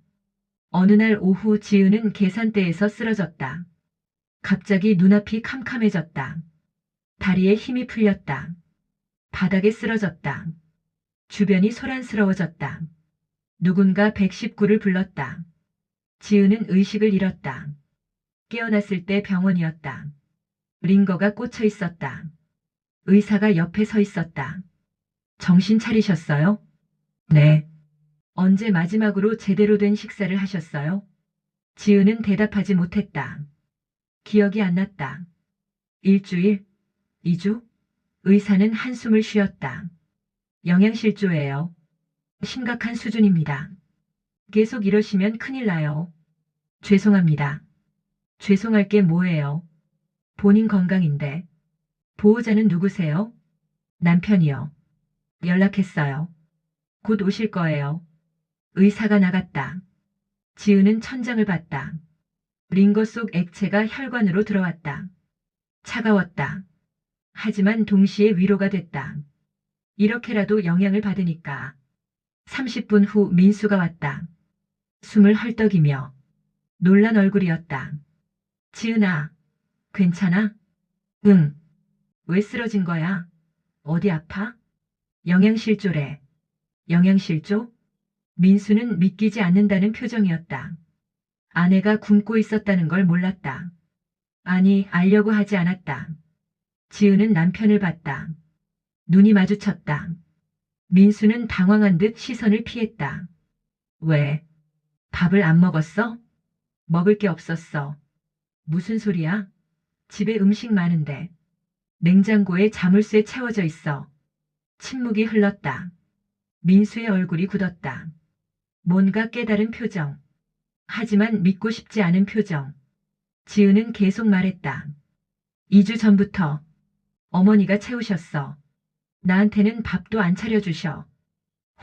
어느 날 오후 지은은 계산대에서 쓰러졌다. 갑자기 눈앞이 캄캄해졌다. 다리에 힘이 풀렸다. 바닥에 쓰러졌다. 주변이 소란스러워졌다. 누군가 119를 불렀다. 지은은 의식을 잃었다. 깨어났을 때 병원이었다. 링거가 꽂혀 있었다. 의사가 옆에 서 있었다. 정신 차리셨어요? 네. 언제 마지막으로 제대로 된 식사를 하셨어요? 지은은 대답하지 못했다. 기억이 안 났다. 일주일? 2주? 의사는 한숨을 쉬었다. 영양실조예요. 심각한 수준입니다. 계속 이러시면 큰일 나요. 죄송합니다. 죄송할 게 뭐예요? 본인 건강인데. 보호자는 누구세요? 남편이요. 연락했어요. 곧 오실 거예요. 의사가 나갔다. 지은은 천장을 봤다. 링거 속 액체가 혈관으로 들어왔다. 차가웠다. 하지만 동시에 위로가 됐다. 이렇게라도 영향을 받으니까. 30분 후 민수가 왔다. 숨을 헐떡이며 놀란 얼굴이었다. 지은아, 괜찮아? 응. 왜 쓰러진 거야? 어디 아파? 영양실조래. 영양실조? 민수는 믿기지 않는다는 표정이었다. 아내가 굶고 있었다는 걸 몰랐다. 아니, 알려고 하지 않았다. 지은은 남편을 봤다. 눈이 마주쳤다. 민수는 당황한 듯 시선을 피했다. 왜? 밥을 안 먹었어? 먹을 게 없었어. 무슨 소리야? 집에 음식 많은데. 냉장고에 자물쇠 채워져 있어. 침묵이 흘렀다. 민수의 얼굴이 굳었다. 뭔가 깨달은 표정. 하지만 믿고 싶지 않은 표정. 지은은 계속 말했다. 2주 전부터 어머니가 채우셨어. 나한테는 밥도 안 차려주셔.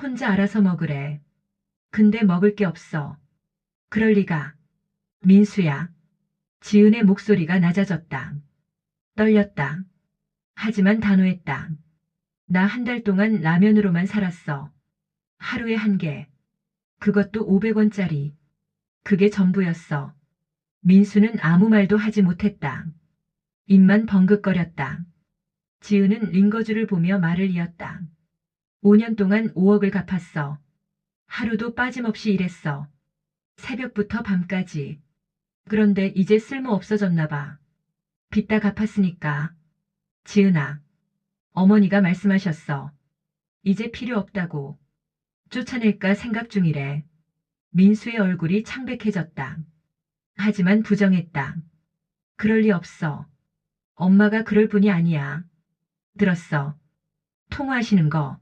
혼자 알아서 먹으래. 근데 먹을 게 없어. 그럴 리가. 민수야. 지은의 목소리가 낮아졌다. 떨렸다. 하지만 단호했다. 나 한 달 동안 라면으로만 살았어. 하루에 한 개. 그것도 500원짜리. 그게 전부였어. 민수는 아무 말도 하지 못했다. 입만 벙긋거렸다. 지은은 링거주를 보며 말을 이었다. 5년 동안 5억을 갚았어. 하루도 빠짐없이 일했어. 새벽부터 밤까지. 그런데 이제 쓸모 없어졌나 봐. 빚 다 갚았으니까. 지은아. 어머니가 말씀하셨어. 이제 필요 없다고. 쫓아낼까 생각 중이래. 민수의 얼굴이 창백해졌다. 하지만 부정했다. 그럴 리 없어. 엄마가 그럴 분이 아니야. 들었어. 통화하시는 거.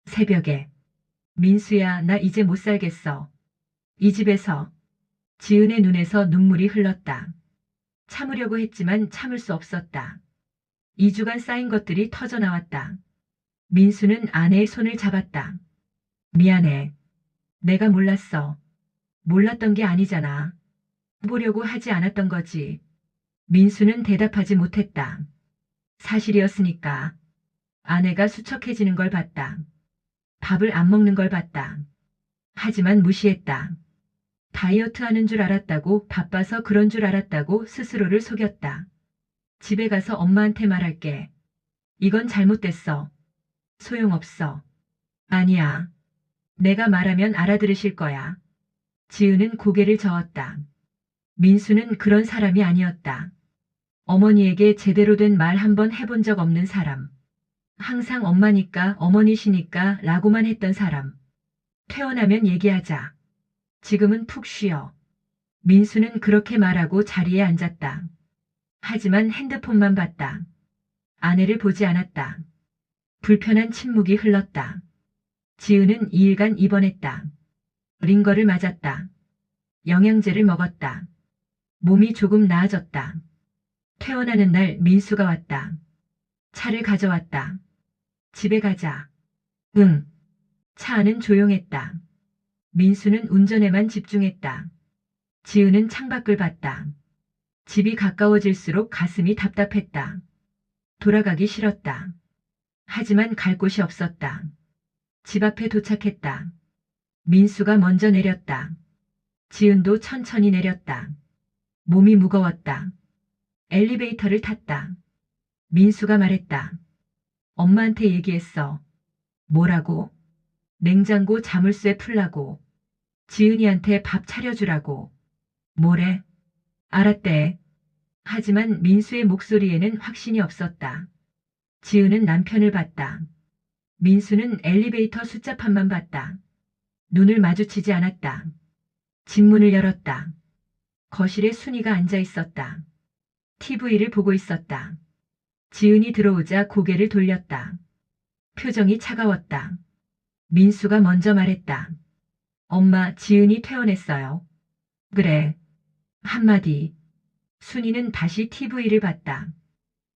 새벽에. 민수야, 나 이제 못 살겠어. 이 집에서. 지은의 눈에서 눈물이 흘렀다. 참으려고 했지만 참을 수 없었다. 2주간 쌓인 것들이 터져나왔다. 민수는 아내의 손을 잡았다. 미안해. 내가 몰랐어. 몰랐던 게 아니잖아. 보려고 하지 않았던 거지. 민수는 대답하지 못했다. 사실이었으니까. 아내가 수척해지는 걸 봤다. 밥을 안 먹는 걸 봤다. 하지만 무시했다. 다이어트 하는 줄 알았다고, 바빠서 그런 줄 알았다고 스스로를 속였다. 집에 가서 엄마한테 말할게. 이건 잘못됐어. 소용없어. 아니야. 내가 말하면 알아들으실 거야. 지은은 고개를 저었다. 민수는 그런 사람이 아니었다. 어머니에게 제대로 된 말 한 번 해본 적 없는 사람. 항상 엄마니까 어머니시니까 라고만 했던 사람. 퇴원하면 얘기하자. 지금은 푹 쉬어. 민수는 그렇게 말하고 자리에 앉았다. 하지만 핸드폰만 봤다. 아내를 보지 않았다. 불편한 침묵이 흘렀다. 지은은 2일간 입원했다. 링거를 맞았다. 영양제를 먹었다. 몸이 조금 나아졌다. 퇴원하는 날 민수가 왔다. 차를 가져왔다. 집에 가자. 응. 차 안은 조용했다. 민수는 운전에만 집중했다. 지은은 창밖을 봤다. 집이 가까워질수록 가슴이 답답했다. 돌아가기 싫었다. 하지만 갈 곳이 없었다. 집 앞에 도착했다. 민수가 먼저 내렸다. 지은도 천천히 내렸다. 몸이 무거웠다. 엘리베이터를 탔다. 민수가 말했다. 엄마한테 얘기했어. 뭐라고? 냉장고 자물쇠 풀라고. 지은이한테 밥 차려주라고. 뭐래? 알았대. 하지만 민수의 목소리에는 확신이 없었다. 지은은 남편을 봤다. 민수는 엘리베이터 숫자판만 봤다. 눈을 마주치지 않았다. 집 문을 열었다. 거실에 순이가 앉아 있었다. TV를 보고 있었다. 지은이 들어오자 고개를 돌렸다. 표정이 차가웠다. 민수가 먼저 말했다. 엄마, 지은이 퇴원했어요. 그래. 한마디. 순이는 다시 TV를 봤다.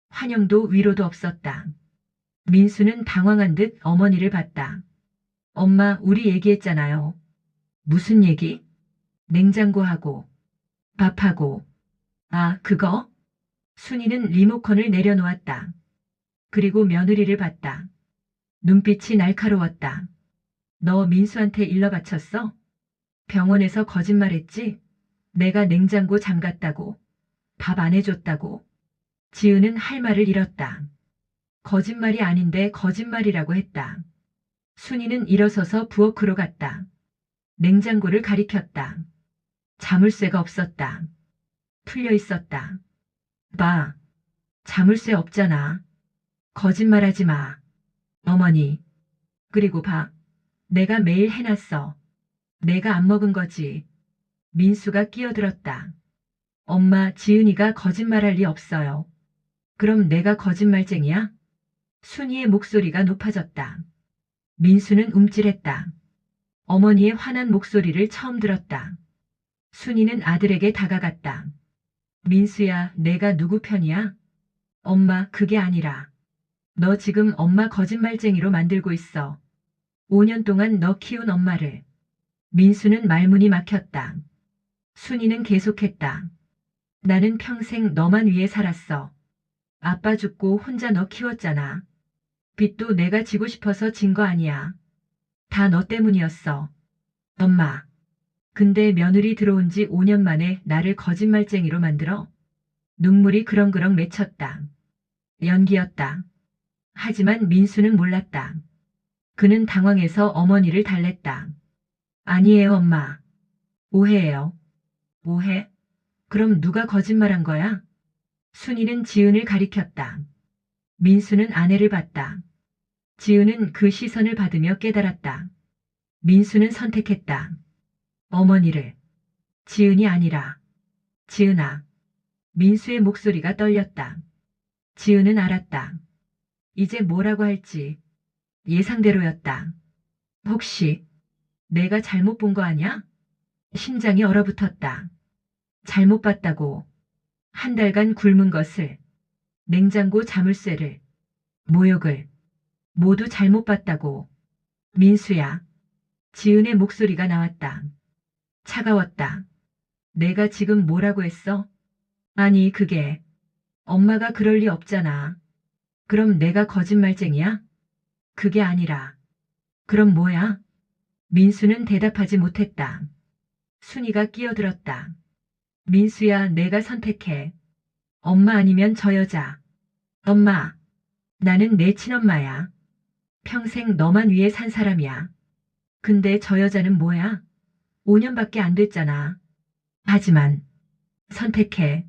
환영도 위로도 없었다. 민수는 당황한 듯 어머니를 봤다. 엄마, 우리 얘기했잖아요. 무슨 얘기? 냉장고하고, 밥하고. 아, 그거? 순이는 리모컨을 내려놓았다. 그리고 며느리를 봤다. 눈빛이 날카로웠다. 너 민수한테 일러 바쳤어? 병원에서 거짓말했지? 내가 냉장고 잠갔다고. 밥 안 해줬다고. 지은은 할 말을 잃었다. 거짓말이 아닌데 거짓말이라고 했다. 순이는 일어서서 부엌으로 갔다. 냉장고를 가리켰다. 자물쇠가 없었다. 풀려 있었다. 봐. 자물쇠 없잖아. 거짓말하지 마. 어머니. 그리고 봐. 내가 매일 해놨어. 내가 안 먹은 거지. 민수가 끼어들었다. 엄마, 지은이가 거짓말할 리 없어요. 그럼 내가 거짓말쟁이야? 순이의 목소리가 높아졌다. 민수는 움찔했다. 어머니의 화난 목소리를 처음 들었다. 순이는 아들에게 다가갔다. 민수야, 내가 누구 편이야? 엄마, 그게 아니라. 너 지금 엄마 거짓말쟁이로 만들고 있어. 5년 동안 너 키운 엄마를. 민수는 말문이 막혔다. 순이는 계속했다. 나는 평생 너만 위해 살았어. 아빠 죽고 혼자 너 키웠잖아. 빚도 내가 지고 싶어서 진 거 아니야. 다 너 때문이었어. 엄마. 근데 며느리 들어온 지 5년 만에 나를 거짓말쟁이로 만들어? 눈물이 그렁그렁 맺혔다. 연기였다. 하지만 민수는 몰랐다. 그는 당황해서 어머니를 달랬다. 아니에요, 엄마. 오해예요. 오해? 그럼 누가 거짓말한 거야? 순이는 지은을 가리켰다. 민수는 아내를 봤다. 지은은 그 시선을 받으며 깨달았다. 민수는 선택했다. 어머니를. 지은이 아니라. 지은아. 민수의 목소리가 떨렸다. 지은은 알았다. 이제 뭐라고 할지. 예상대로였다. 혹시 내가 잘못 본 거 아냐? 심장이 얼어붙었다. 잘못 봤다고. 한 달간 굶은 것을. 냉장고 자물쇠를. 모욕을. 모두 잘못 봤다고. 민수야. 지은의 목소리가 나왔다. 차가웠다. 내가 지금 뭐라고 했어? 아니, 그게. 엄마가 그럴 리 없잖아. 그럼 내가 거짓말쟁이야? 그게 아니라. 그럼 뭐야? 민수는 대답하지 못했다. 순이가 끼어들었다. 민수야, 내가 선택해. 엄마 아니면 저 여자. 엄마. 나는 내 친엄마야. 평생 너만 위해 산 사람이야. 근데 저 여자는 뭐야? 5년밖에 안 됐잖아. 하지만 선택해.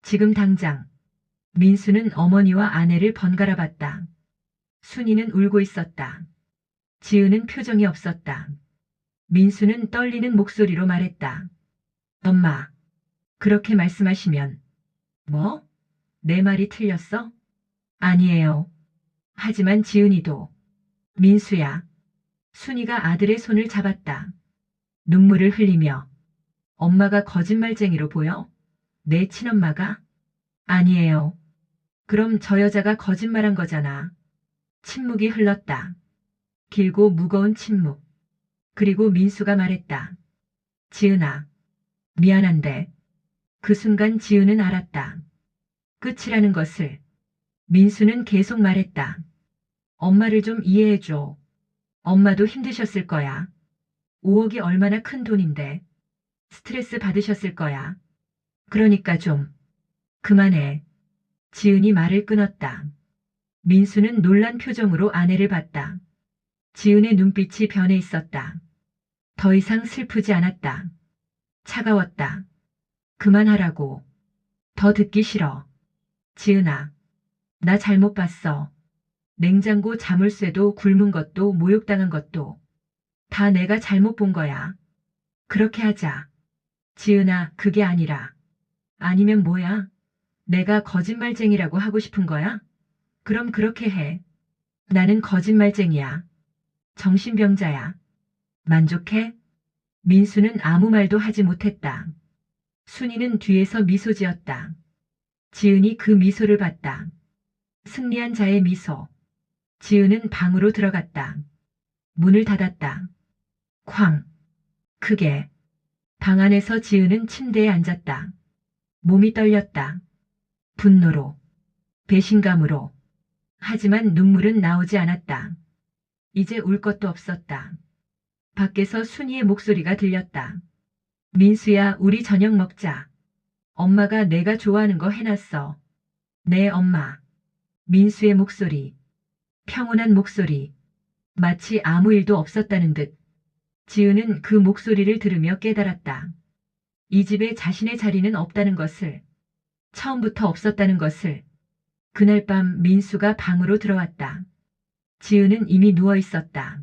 지금 당장. 민수는 어머니와 아내를 번갈아 봤다. 순이는 울고 있었다. 지은은 표정이 없었다. 민수는 떨리는 목소리로 말했다. 엄마, 그렇게 말씀하시면. 뭐? 내 말이 틀렸어? 아니에요. 하지만 지은이도. 민수야. 순이가 아들의 손을 잡았다. 눈물을 흘리며. 엄마가 거짓말쟁이로 보여? 내 친엄마가? 아니에요. 그럼 저 여자가 거짓말한 거잖아. 침묵이 흘렀다. 길고 무거운 침묵. 그리고 민수가 말했다. 지은아. 미안한데. 그 순간 지은은 알았다. 끝이라는 것을. 민수는 계속 말했다. 엄마를 좀 이해해줘. 엄마도 힘드셨을 거야. 5억이 얼마나 큰 돈인데. 스트레스 받으셨을 거야. 그러니까 좀. 그만해. 지은이 말을 끊었다. 민수는 놀란 표정으로 아내를 봤다. 지은의 눈빛이 변해 있었다. 더 이상 슬프지 않았다. 차가웠다. 그만하라고. 더 듣기 싫어. 지은아. 나 잘못 봤어. 냉장고 자물쇠도 굶은 것도 모욕당한 것도 다 내가 잘못 본 거야. 그렇게 하자. 지은아, 그게 아니라. 아니면 뭐야? 내가 거짓말쟁이라고 하고 싶은 거야? 그럼 그렇게 해. 나는 거짓말쟁이야. 정신병자야. 만족해? 민수는 아무 말도 하지 못했다. 순이는 뒤에서 미소 지었다. 지은이 그 미소를 봤다. 승리한 자의 미소. 지은은 방으로 들어갔다. 문을 닫았다. 쾅. 크게. 방 안에서 지은은 침대에 앉았다. 몸이 떨렸다. 분노로. 배신감으로. 하지만 눈물은 나오지 않았다. 이제 울 것도 없었다. 밖에서 순이의 목소리가 들렸다. 민수야, 우리 저녁 먹자. 엄마가 내가 좋아하는 거 해놨어. 네, 엄마. 민수의 목소리. 평온한 목소리. 마치 아무 일도 없었다는 듯. 지은은 그 목소리를 들으며 깨달았다. 이 집에 자신의 자리는 없다는 것을. 처음부터 없었다는 것을. 그날 밤 민수가 방으로 들어왔다. 지은은 이미 누워 있었다.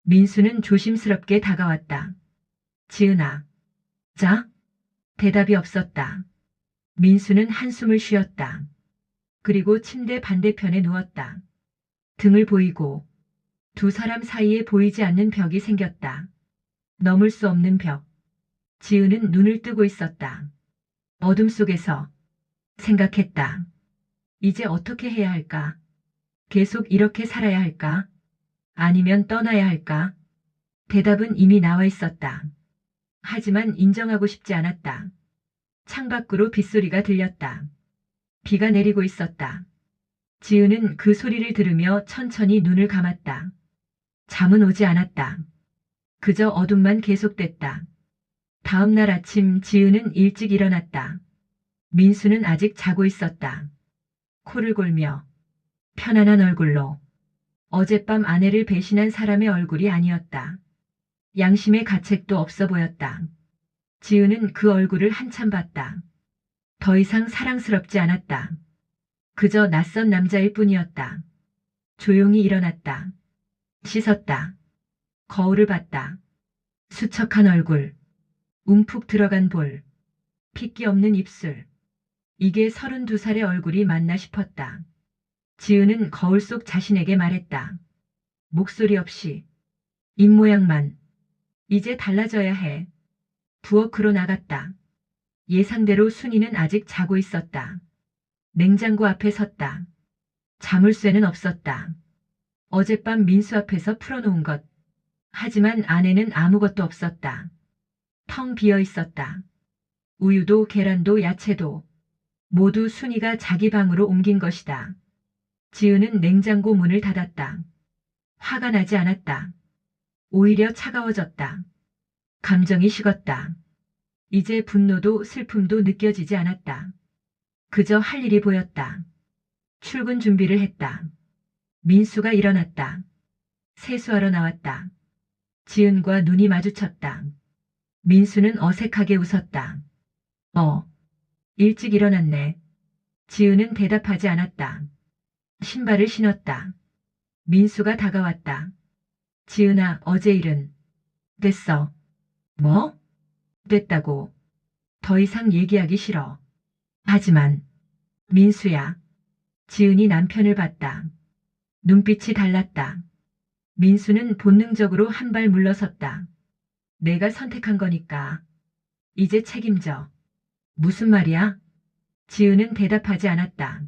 민수는 조심스럽게 다가왔다. 지은아. 자? 대답이 없었다. 민수는 한숨을 쉬었다. 그리고 침대 반대편에 누웠다. 등을 보이고 두 사람 사이에 보이지 않는 벽이 생겼다. 넘을 수 없는 벽. 지은은 눈을 뜨고 있었다. 어둠 속에서 생각했다. 이제 어떻게 해야 할까? 계속 이렇게 살아야 할까? 아니면 떠나야 할까? 대답은 이미 나와 있었다. 하지만 인정하고 싶지 않았다. 창밖으로 빗소리가 들렸다. 비가 내리고 있었다. 지은은 그 소리를 들으며 천천히 눈을 감았다. 잠은 오지 않았다. 그저 어둠만 계속됐다. 다음 날 아침 지은은 일찍 일어났다. 민수는 아직 자고 있었다. 코를 골며 편안한 얼굴로. 어젯밤 아내를 배신한 사람의 얼굴이 아니었다. 양심의 가책도 없어 보였다. 지은은 그 얼굴을 한참 봤다. 더 이상 사랑스럽지 않았다. 그저 낯선 남자일 뿐이었다. 조용히 일어났다. 씻었다. 거울을 봤다. 수척한 얼굴. 움푹 들어간 볼. 핏기 없는 입술. 이게 32살의 얼굴이 맞나 싶었다. 지은은 거울 속 자신에게 말했다. 목소리 없이. 입모양만. 이제 달라져야 해. 부엌으로 나갔다. 예상대로 순이는 아직 자고 있었다. 냉장고 앞에 섰다. 자물쇠는 없었다. 어젯밤 민수 앞에서 풀어놓은 것. 하지만 안에는 아무것도 없었다. 텅 비어 있었다. 우유도 계란도 야채도 모두 순이가 자기 방으로 옮긴 것이다. 지은은 냉장고 문을 닫았다. 화가 나지 않았다. 오히려 차가워졌다. 감정이 식었다. 이제 분노도 슬픔도 느껴지지 않았다. 그저 할 일이 보였다. 출근 준비를 했다. 민수가 일어났다. 세수하러 나왔다. 지은과 눈이 마주쳤다. 민수는 어색하게 웃었다. 일찍 일어났네. 지은은 대답하지 않았다. 신발을 신었다. 민수가 다가왔다. 지은아, 어제 일은 됐어. 뭐? 됐다고. 더 이상 얘기하기 싫어. 하지만 민수야. 지은이 남편을 봤다. 눈빛이 달랐다. 민수는 본능적으로 한 발 물러섰다. 내가 선택한 거니까. 이제 책임져. 무슨 말이야? 지은은 대답하지 않았다.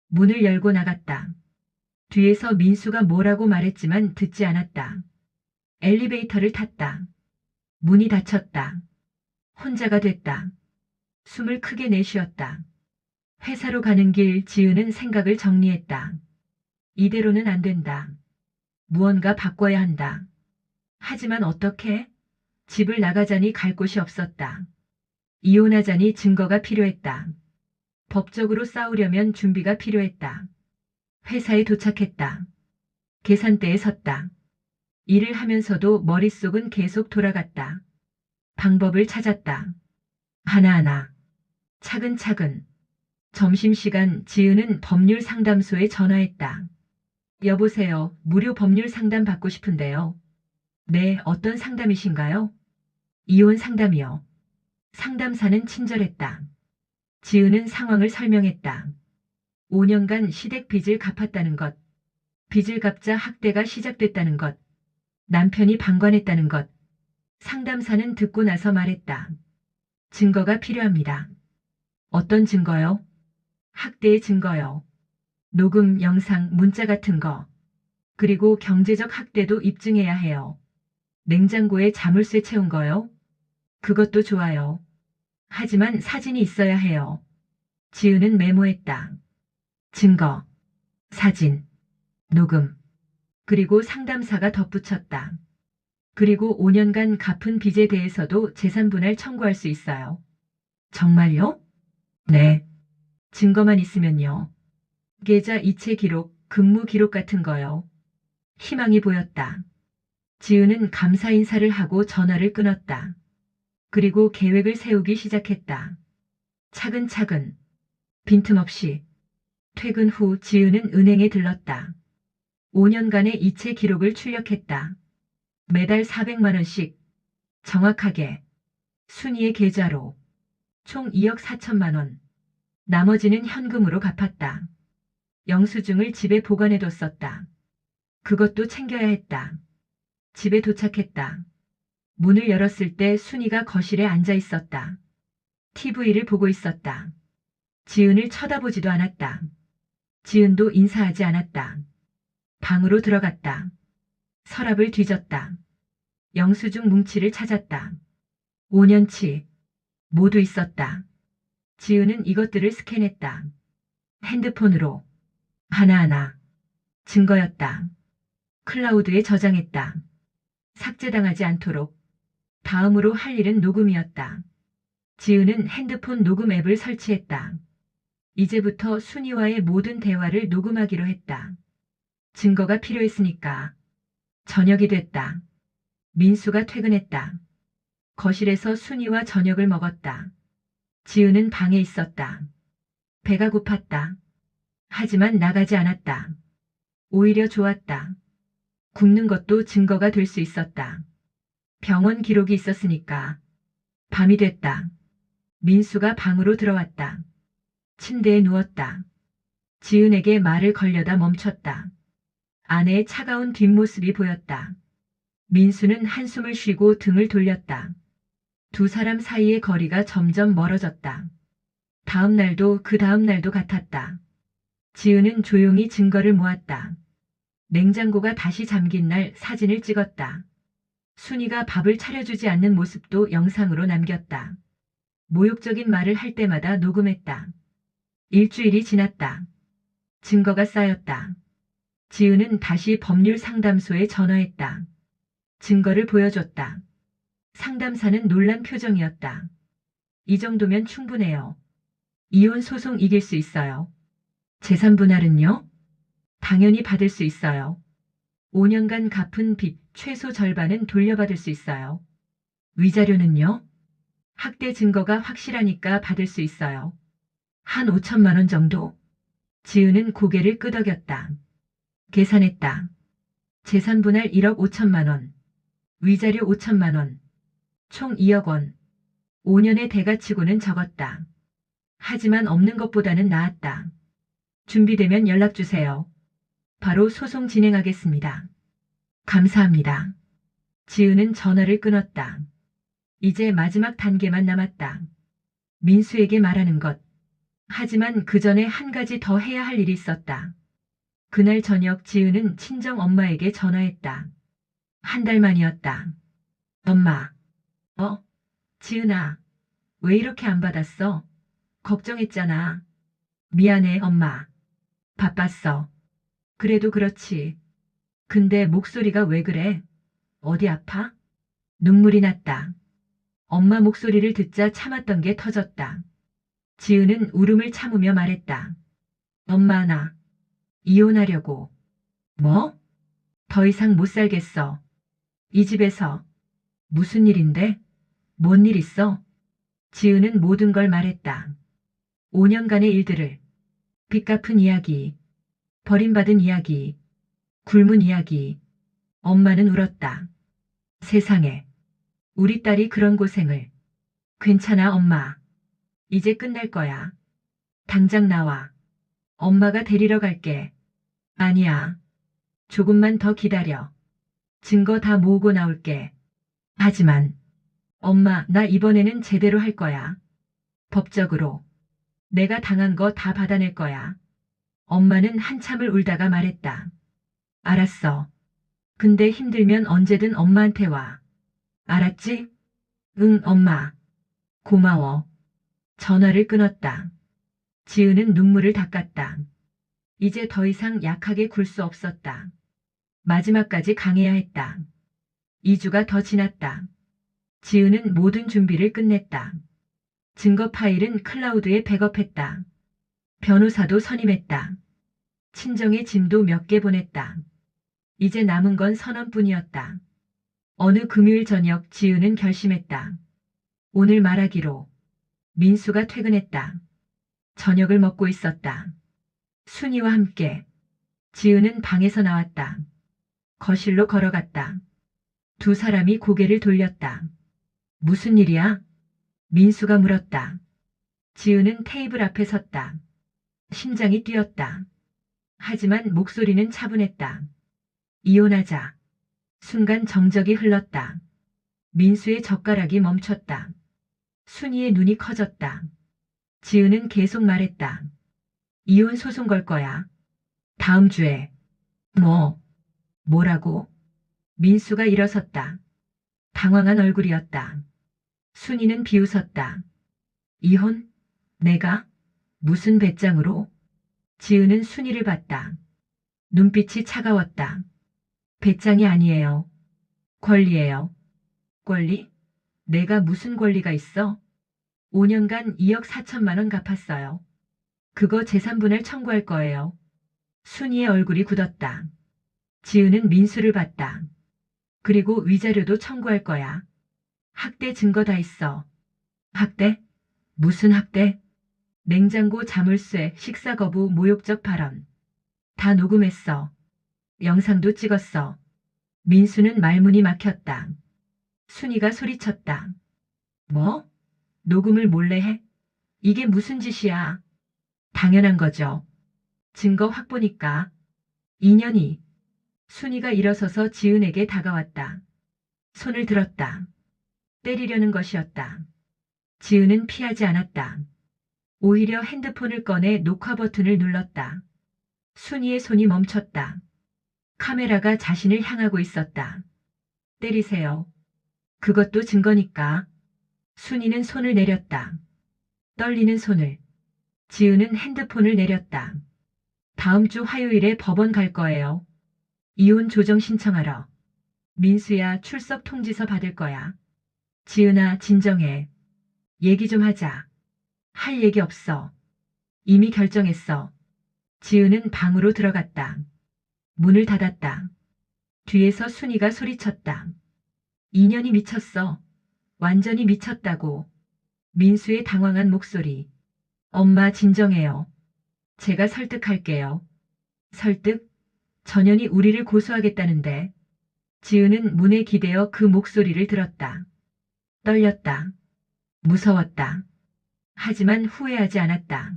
문을 열고 나갔다. 뒤에서 민수가 뭐라고 말했지만 듣지 않았다. 엘리베이터를 탔다. 문이 닫혔다. 혼자가 됐다. 숨을 크게 내쉬었다. 회사로 가는 길 지은은 생각을 정리했다. 이대로는 안 된다. 무언가 바꿔야 한다. 하지만 어떻게? 집을 나가자니 갈 곳이 없었다. 이혼하자니 증거가 필요했다. 법적으로 싸우려면 준비가 필요했다. 회사에 도착했다. 계산대에 섰다. 일을 하면서도 머릿속은 계속 돌아갔다. 방법을 찾았다. 하나하나. 차근차근. 점심시간 지은은 법률 상담소에 전화했다. 여보세요. 무료 법률 상담 받고 싶은데요. 네, 어떤 상담이신가요? 이혼 상담이요. 상담사는 친절했다. 지은은 상황을 설명했다. 5년간 시댁 빚을 갚았다는 것. 빚을 갚자 학대가 시작됐다는 것, 남편이 방관했다는 것. 상담사는 듣고 나서 말했다. 증거가 필요합니다. 어떤 증거요? 학대의 증거요. 녹음, 영상, 문자 같은 거. 그리고 경제적 학대도 입증해야 해요. 냉장고에 자물쇠 채운 거요? 그것도 좋아요. 하지만 사진이 있어야 해요. 지은은 메모했다. 증거, 사진, 녹음. 그리고 상담사가 덧붙였다. 그리고 5년간 갚은 빚에 대해서도 재산분할 청구할 수 있어요. 정말요? 네. 증거만 있으면요. 계좌 이체 기록, 근무 기록 같은 거요. 희망이 보였다. 지은은 감사 인사를 하고 전화를 끊었다. 그리고 계획을 세우기 시작했다. 차근차근, 빈틈없이. 퇴근 후 지은은 은행에 들렀다. 5년간의 이체 기록을 출력했다. 매달 400만 원씩. 정확하게. 순이의 계좌로. 총 2억 4천만 원. 나머지는 현금으로 갚았다. 영수증을 집에 보관해뒀었다. 그것도 챙겨야 했다. 집에 도착했다. 문을 열었을 때 순이가 거실에 앉아 있었다. TV를 보고 있었다. 지은을 쳐다보지도 않았다. 지은도 인사하지 않았다. 방으로 들어갔다. 서랍을 뒤졌다. 영수증 뭉치를 찾았다. 5년치. 모두 있었다. 지은은 이것들을 스캔했다. 핸드폰으로. 하나하나. 증거였다. 클라우드에 저장했다. 삭제당하지 않도록. 다음으로 할 일은 녹음이었다. 지은은 핸드폰 녹음 앱을 설치했다. 이제부터 순이와의 모든 대화를 녹음하기로 했다. 증거가 필요했으니까. 저녁이 됐다. 민수가 퇴근했다. 거실에서 순이와 저녁을 먹었다. 지은은 방에 있었다. 배가 고팠다. 하지만 나가지 않았다. 오히려 좋았다. 굶는 것도 증거가 될 수 있었다. 병원 기록이 있었으니까. 밤이 됐다. 민수가 방으로 들어왔다. 침대에 누웠다. 지은에게 말을 걸려다 멈췄다. 아내의 차가운 뒷모습이 보였다. 민수는 한숨을 쉬고 등을 돌렸다. 두 사람 사이의 거리가 점점 멀어졌다. 다음 날도 그 다음 날도 같았다. 지은은 조용히 증거를 모았다. 냉장고가 다시 잠긴 날 사진을 찍었다. 순이가 밥을 차려주지 않는 모습도 영상으로 남겼다. 모욕적인 말을 할 때마다 녹음했다. 일주일이 지났다. 증거가 쌓였다. 지은은 다시 법률 상담소에 전화했다. 증거를 보여줬다. 상담사는 놀란 표정이었다. 이 정도면 충분해요. 이혼 소송 이길 수 있어요. 재산 분할은요? 당연히 받을 수 있어요. 5년간 갚은 빚 최소 절반은 돌려받을 수 있어요. 위자료는요? 학대 증거가 확실하니까 받을 수 있어요. 한 5천만 원 정도. 지은은 고개를 끄덕였다. 계산했다. 재산 분할 1억 5천만 원. 위자료 5천만 원. 총 2억 원. 5년의 대가치고는 적었다. 하지만 없는 것보다는 나았다. 준비되면 연락 주세요. 바로 소송 진행하겠습니다. 감사합니다. 지은은 전화를 끊었다. 이제 마지막 단계만 남았다. 민수에게 말하는 것. 하지만 그 전에 한 가지 더 해야 할 일이 있었다. 그날 저녁 지은은 친정 엄마에게 전화했다. 한 달 만이었다. 엄마. 지은아. 왜 이렇게 안 받았어? 걱정했잖아. 미안해, 엄마. 바빴어. 그래도 그렇지. 근데 목소리가 왜 그래? 어디 아파? 눈물이 났다. 엄마 목소리를 듣자 참았던 게 터졌다. 지은은 울음을 참으며 말했다. 엄마, 나 이혼하려고. 뭐? 더 이상 못 살겠어. 이 집에서. 무슨 일인데? 뭔 일 있어? 지은은 모든 걸 말했다. 5년간의 일들을. 빚 갚은 이야기. 버림받은 이야기. 굶은 이야기. 엄마는 울었다. 세상에. 우리 딸이 그런 고생을. 괜찮아, 엄마. 이제 끝날 거야. 당장 나와. 엄마가 데리러 갈게. 아니야. 조금만 더 기다려. 증거 다 모으고 나올게. 하지만 엄마, 나 이번에는 제대로 할 거야. 법적으로. 내가 당한 거 다 받아낼 거야. 엄마는 한참을 울다가 말했다. 알았어. 근데 힘들면 언제든 엄마한테 와. 알았지? 응, 엄마. 고마워. 전화를 끊었다. 지은은 눈물을 닦았다. 이제 더 이상 약하게 굴 수 없었다. 마지막까지 강해야 했다. 2주가 더 지났다. 지은은 모든 준비를 끝냈다. 증거 파일은 클라우드에 백업했다. 변호사도 선임했다. 친정의 짐도 몇 개 보냈다. 이제 남은 건 선언뿐이었다. 어느 금요일 저녁 지은은 결심했다. 오늘 말하기로. 민수가 퇴근했다. 저녁을 먹고 있었다. 순이와 함께. 지은은 방에서 나왔다. 거실로 걸어갔다. 두 사람이 고개를 돌렸다. 무슨 일이야? 민수가 물었다. 지은은 테이블 앞에 섰다. 심장이 뛰었다. 하지만 목소리는 차분했다. 이혼하자. 순간 정적이 흘렀다. 민수의 젓가락이 멈췄다. 순이의 눈이 커졌다. 지은은 계속 말했다. 이혼 소송 걸 거야. 다음 주에. 뭐라고? 민수가 일어섰다. 당황한 얼굴이었다. 순이는 비웃었다. 이혼? 내가? 무슨 배짱으로? 지은은 순이를 봤다. 눈빛이 차가웠다. 배짱이 아니에요. 권리예요. 권리? 내가 무슨 권리가 있어? 5년간 2억 4천만 원 갚았어요. 그거 재산분할 청구할 거예요. 순이의 얼굴이 굳었다. 지은은 민수를 봤다. 그리고 위자료도 청구할 거야. 학대 증거 다 있어. 학대? 무슨 학대? 냉장고 자물쇠, 식사 거부, 모욕적 발언. 다 녹음했어. 영상도 찍었어. 민수는 말문이 막혔다. 순이가 소리쳤다. 뭐? 녹음을 몰래 해? 이게 무슨 짓이야? 당연한 거죠. 증거 확보니까. 2년이. 순이가 일어서서 지은에게 다가왔다. 손을 들었다. 때리려는 것이었다. 지은은 피하지 않았다. 오히려 핸드폰을 꺼내 녹화 버튼을 눌렀다. 순이의 손이 멈췄다. 카메라가 자신을 향하고 있었다. 때리세요. 그것도 증거니까. 순이는 손을 내렸다. 떨리는 손을. 지은은 핸드폰을 내렸다. 다음 주 화요일에 법원 갈 거예요. 이혼 조정 신청하러. 민수야, 출석 통지서 받을 거야. 지은아, 진정해. 얘기 좀 하자. 할 얘기 없어. 이미 결정했어. 지은은 방으로 들어갔다. 문을 닫았다. 뒤에서 순이가 소리쳤다. 2년이 미쳤어. 완전히 미쳤다고. 민수의 당황한 목소리. 엄마, 진정해요. 제가 설득할게요. 설득? 전현이 우리를 고소하겠다는데. 지은은 문에 기대어 그 목소리를 들었다. 떨렸다. 무서웠다. 하지만 후회하지 않았다.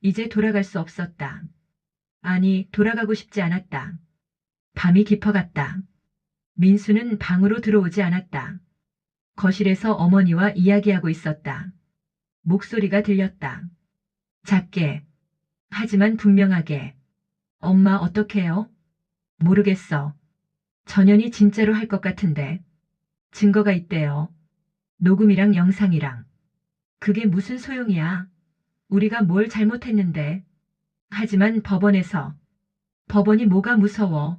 이제 돌아갈 수 없었다. 아니, 돌아가고 싶지 않았다. 밤이 깊어갔다. 민수는 방으로 들어오지 않았다. 거실에서 어머니와 이야기하고 있었다. 목소리가 들렸다. 작게. 하지만 분명하게. 엄마, 어떡해요? 모르겠어. 전현이 진짜로 할 것 같은데. 증거가 있대요. 녹음이랑 영상이랑. 그게 무슨 소용이야? 우리가 뭘 잘못했는데. 하지만 법원에서. 법원이 뭐가 무서워.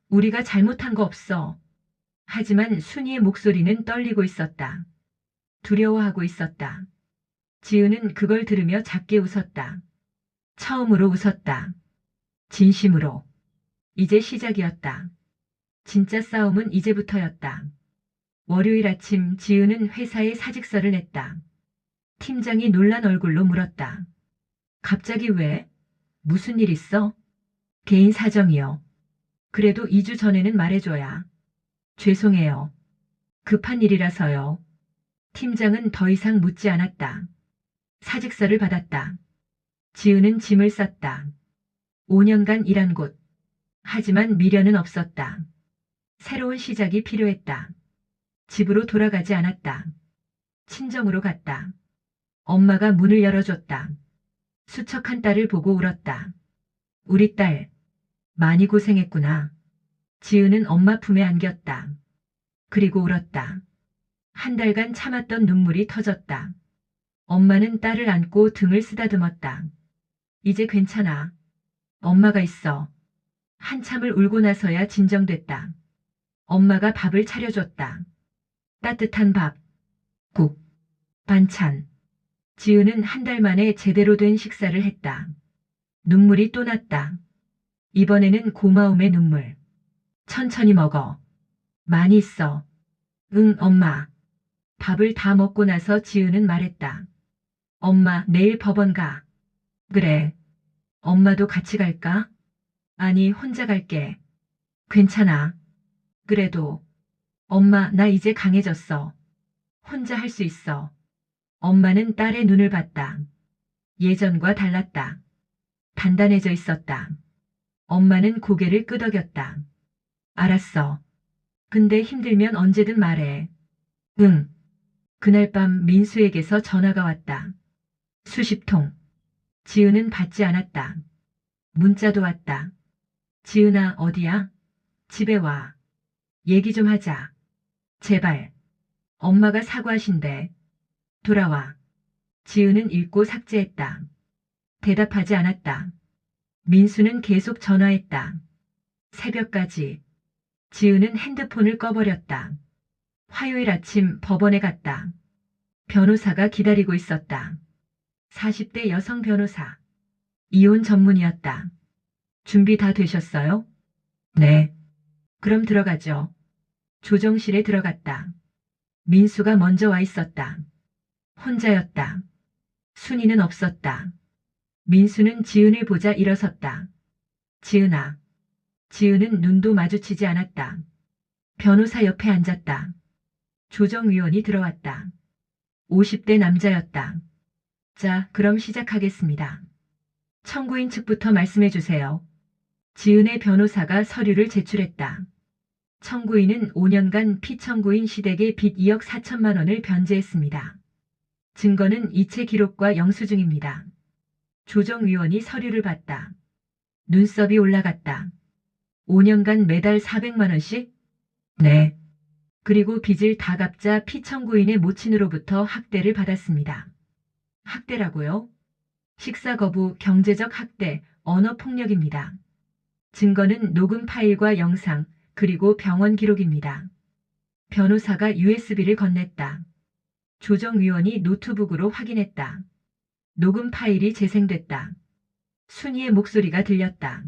우리가 잘못한 거 없어. 하지만 순이의 목소리는 떨리고 있었다. 두려워하고 있었다. 지은은 그걸 들으며 작게 웃었다. 처음으로 웃었다. 진심으로. 이제 시작이었다. 진짜 싸움은 이제부터였다. 월요일 아침 지은은 회사에 사직서를 냈다. 팀장이 놀란 얼굴로 물었다. 갑자기 왜? 무슨 일 있어? 개인 사정이요. 그래도 2주 전에는 말해줘야. 죄송해요. 급한 일이라서요. 팀장은 더 이상 묻지 않았다. 사직서를 받았다. 지은은 짐을 쌌다. 5년간 일한 곳. 하지만 미련은 없었다. 새로운 시작이 필요했다. 집으로 돌아가지 않았다. 친정으로 갔다. 엄마가 문을 열어줬다. 수척한 딸을 보고 울었다. 우리 딸, 많이 고생했구나. 지은은 엄마 품에 안겼다. 그리고 울었다. 한 달간 참았던 눈물이 터졌다. 엄마는 딸을 안고 등을 쓰다듬었다. 이제 괜찮아. 엄마가 있어. 한참을 울고 나서야 진정됐다. 엄마가 밥을 차려줬다. 따뜻한 밥, 국, 반찬. 지은은 한 달 만에 제대로 된 식사를 했다. 눈물이 또 났다. 이번에는 고마움의 눈물. 천천히 먹어. 많이 있어. 응, 엄마. 밥을 다 먹고 나서 지은은 말했다. 엄마, 내일 법원 가. 그래. 엄마도 같이 갈까? 아니, 혼자 갈게. 괜찮아. 그래도. 엄마, 나 이제 강해졌어. 혼자 할 수 있어. 엄마는 딸의 눈을 봤다. 예전과 달랐다. 단단해져 있었다. 엄마는 고개를 끄덕였다. 알았어. 근데 힘들면 언제든 말해. 응. 그날 밤 민수에게서 전화가 왔다. 수십 통. 지은은 받지 않았다. 문자도 왔다. 지은아, 어디야? 집에 와. 얘기 좀 하자. 제발. 엄마가 사과하신대. 돌아와. 지은은 읽고 삭제했다. 대답하지 않았다. 민수는 계속 전화했다. 새벽까지. 지은은 핸드폰을 꺼버렸다. 화요일 아침 법원에 갔다. 변호사가 기다리고 있었다. 40대 여성 변호사. 이혼 전문이었다. 준비 다 되셨어요? 네. 그럼 들어가죠. 조정실에 들어갔다. 민수가 먼저 와 있었다. 혼자였다. 순이는 없었다. 민수는 지은을 보자 일어섰다. 지은아. 지은은 눈도 마주치지 않았다. 변호사 옆에 앉았다. 조정위원이 들어왔다. 50대 남자였다. 자, 그럼 시작하겠습니다. 청구인 측부터 말씀해 주세요. 지은의 변호사가 서류를 제출했다. 청구인은 5년간 피청구인 시댁에 빚 2억 4천만 원을 변제했습니다. 증거는 이체 기록과 영수증입니다. 조정위원이 서류를 봤다. 눈썹이 올라갔다. 5년간 매달 400만 원씩? 네. 그리고 빚을 다 갚자 피청구인의 모친으로부터 학대를 받았습니다. 학대라고요? 식사 거부, 경제적 학대, 언어폭력입니다. 증거는 녹음 파일과 영상, 그리고 병원 기록입니다. 변호사가 USB를 건넸다. 조정위원이 노트북으로 확인했다. 녹음 파일이 재생됐다. 순이의 목소리가 들렸다.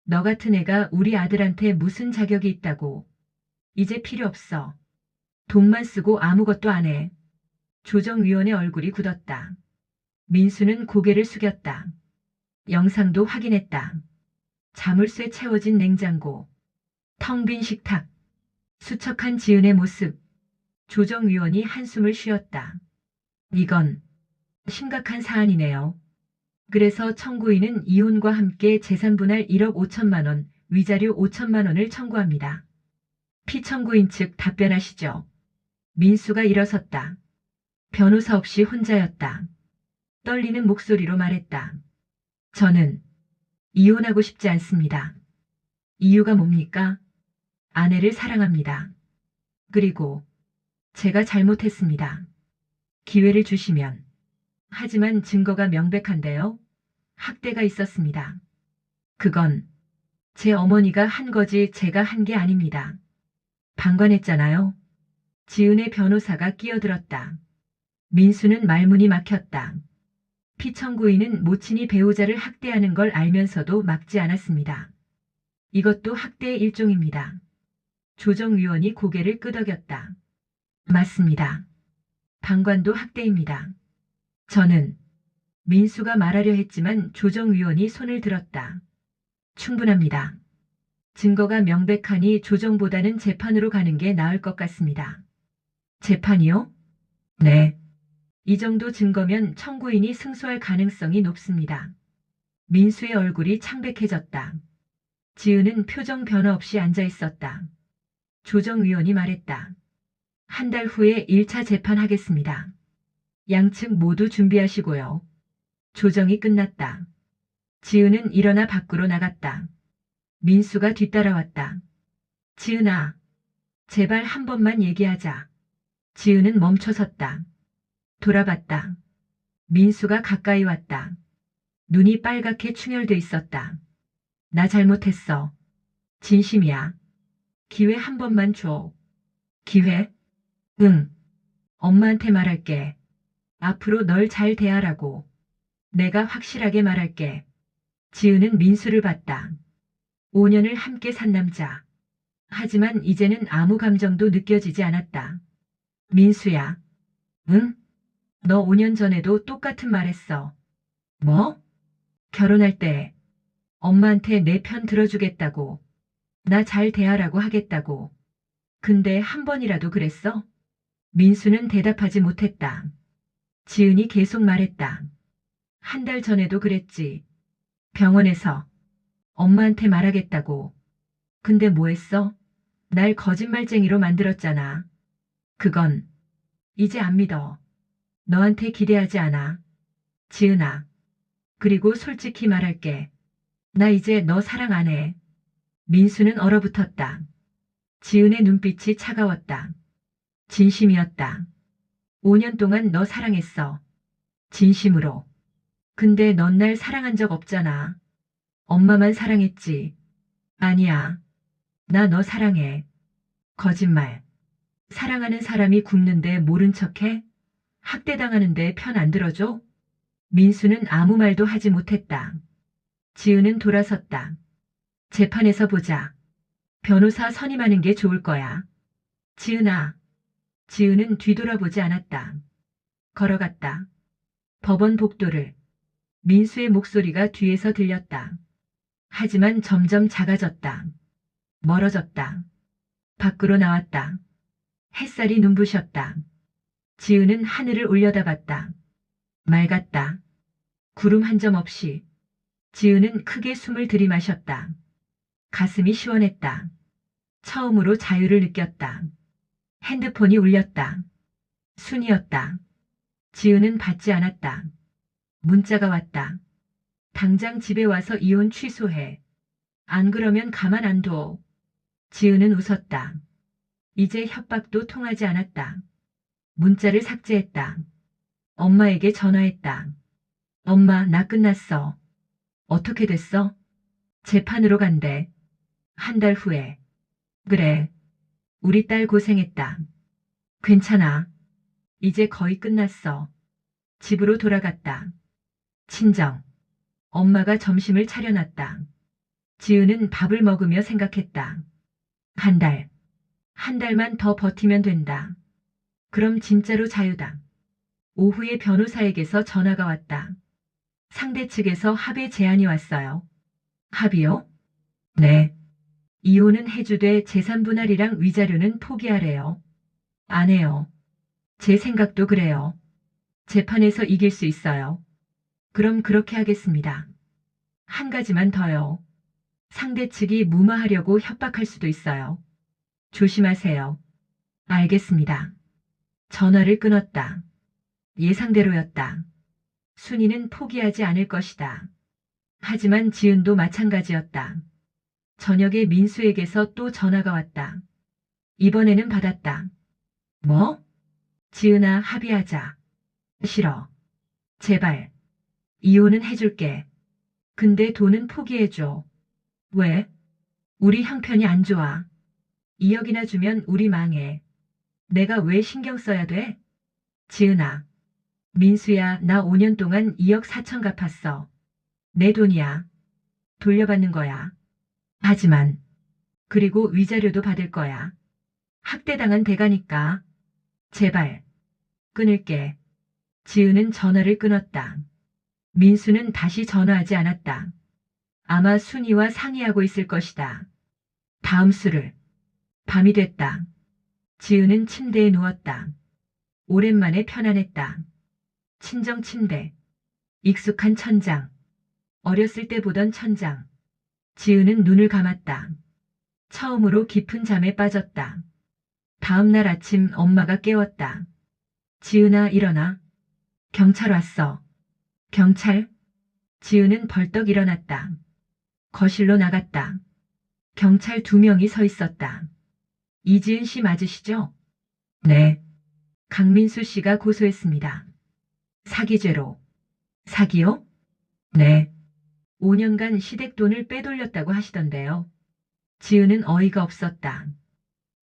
너 같은 애가 우리 아들한테 무슨 자격이 있다고. 이제 필요 없어. 돈만 쓰고 아무것도 안 해. 조정위원의 얼굴이 굳었다. 민수는 고개를 숙였다. 영상도 확인했다. 자물쇠 채워진 냉장고. 텅 빈 식탁. 수척한 지은의 모습. 조정위원이 한숨을 쉬었다. 이건 심각한 사안이네요. 그래서 청구인은 이혼과 함께 재산분할 1억 5천만 원, 위자료 5천만 원을 청구합니다. 피청구인 측 답변하시죠. 민수가 일어섰다. 변호사 없이 혼자였다. 떨리는 목소리로 말했다. 저는 이혼하고 싶지 않습니다. 이유가 뭡니까? 아내를 사랑합니다. 그리고 제가 잘못했습니다. 기회를 주시면. 하지만 증거가 명백한데요. 학대가 있었습니다. 그건 제 어머니가 한 거지 제가 한 게 아닙니다. 방관했잖아요. 지은의 변호사가 끼어들었다. 민수는 말문이 막혔다. 피청구인은 모친이 배우자를 학대하는 걸 알면서도 막지 않았습니다. 이것도 학대의 일종입니다. 조정위원이 고개를 끄덕였다. 맞습니다. 방관도 학대입니다. 저는 민수가 말하려 했지만 조정위원이 손을 들었다. 충분합니다. 증거가 명백하니 조정보다는 재판으로 가는 게 나을 것 같습니다. 재판이요? 네. 이 정도 증거면 청구인이 승소할 가능성이 높습니다. 민수의 얼굴이 창백해졌다. 지은은 표정 변화 없이 앉아 있었다. 조정위원이 말했다. 한 달 후에 1차 재판하겠습니다. 양측 모두 준비하시고요. 조정이 끝났다. 지은은 일어나 밖으로 나갔다. 민수가 뒤따라왔다. 지은아, 제발 한 번만 얘기하자. 지은은 멈춰섰다. 돌아봤다. 민수가 가까이 왔다. 눈이 빨갛게 충혈돼 있었다. 나 잘못했어. 진심이야. 기회 한 번만 줘. 기회? 응. 엄마한테 말할게. 앞으로 널 잘 대하라고. 내가 확실하게 말할게. 지은은 민수를 봤다. 5년을 함께 산 남자. 하지만 이제는 아무 감정도 느껴지지 않았다. 민수야. 응? 너 5년 전에도 똑같은 말 했어. 뭐? 결혼할 때 엄마한테 내 편 들어주겠다고. 나 잘 대하라고 하겠다고. 근데 한 번이라도 그랬어? 민수는 대답하지 못했다. 지은이 계속 말했다. 한 달 전에도 그랬지. 병원에서 엄마한테 말하겠다고. 근데 뭐 했어? 날 거짓말쟁이로 만들었잖아. 그건 이제 안 믿어. 너한테 기대하지 않아. 지은아. 그리고 솔직히 말할게. 나 이제 너 사랑 안 해. 민수는 얼어붙었다. 지은의 눈빛이 차가웠다. 진심이었다. 5년 동안 너 사랑했어. 진심으로. 근데 넌 날 사랑한 적 없잖아. 엄마만 사랑했지. 아니야. 나 너 사랑해. 거짓말. 사랑하는 사람이 굶는데 모른 척해? 학대당하는데 편 안 들어줘? 민수는 아무 말도 하지 못했다. 지은은 돌아섰다. 재판에서 보자. 변호사 선임하는 게 좋을 거야. 지은아. 지은은 뒤돌아보지 않았다. 걸어갔다. 법원 복도를. 민수의 목소리가 뒤에서 들렸다. 하지만 점점 작아졌다. 멀어졌다. 밖으로 나왔다. 햇살이 눈부셨다. 지은은 하늘을 올려다봤다. 맑았다. 구름 한 점 없이. 지은은 크게 숨을 들이마셨다. 가슴이 시원했다. 처음으로 자유를 느꼈다. 핸드폰이 울렸다. 순이었다. 지은은 받지 않았다. 문자가 왔다. 당장 집에 와서 이혼 취소해. 안 그러면 가만 안 둬. 지은은 웃었다. 이제 협박도 통하지 않았다. 문자를 삭제했다. 엄마에게 전화했다. 엄마, 나 끝났어. 어떻게 됐어? 재판으로 간대. 한 달 후에. 그래. 우리 딸 고생했다. 괜찮아. 이제 거의 끝났어. 집으로 돌아갔다. 친정. 엄마가 점심을 차려놨다. 지은은 밥을 먹으며 생각했다. 한 달. 한 달만 더 버티면 된다. 그럼 진짜로 자유다. 오후에 변호사에게서 전화가 왔다. 상대 측에서 합의 제안이 왔어요. 합의요? 네. 이혼은 해주되 재산 분할이랑 위자료는 포기하래요. 안 해요. 제 생각도 그래요. 재판에서 이길 수 있어요. 그럼 그렇게 하겠습니다. 한 가지만 더요. 상대 측이 무마하려고 협박할 수도 있어요. 조심하세요. 알겠습니다. 전화를 끊었다. 예상대로였다. 순이는 포기하지 않을 것이다. 하지만 지은도 마찬가지였다. 저녁에 민수에게서 또 전화가 왔다. 이번에는 받았다. 뭐? 지은아, 합의하자. 싫어. 제발. 이혼은 해줄게. 근데 돈은 포기해줘. 왜? 우리 형편이 안 좋아. 2억이나 주면 우리 망해. 내가 왜 신경 써야 돼? 지은아. 민수야, 나 5년 동안 2억 4천 갚았어. 내 돈이야. 돌려받는 거야. 하지만. 그리고 위자료도 받을 거야. 학대당한 대가니까. 제발. 끊을게. 지은은 전화를 끊었다. 민수는 다시 전화하지 않았다. 아마 순이와 상의하고 있을 것이다. 다음 수를. 밤이 됐다. 지은은 침대에 누웠다. 오랜만에 편안했다. 친정 침대. 익숙한 천장. 어렸을 때 보던 천장. 지은은 눈을 감았다. 처음으로 깊은 잠에 빠졌다. 다음 날 아침 엄마가 깨웠다. 지은아, 일어나. 경찰 왔어. 경찰? 지은은 벌떡 일어났다. 거실로 나갔다. 경찰 2명이 서 있었다. 이지은 씨 맞으시죠? 네. 강민수 씨가 고소했습니다. 사기죄로. 사기요? 네. 5년간 시댁 돈을 빼돌렸다고 하시던데요. 지은은 어이가 없었다.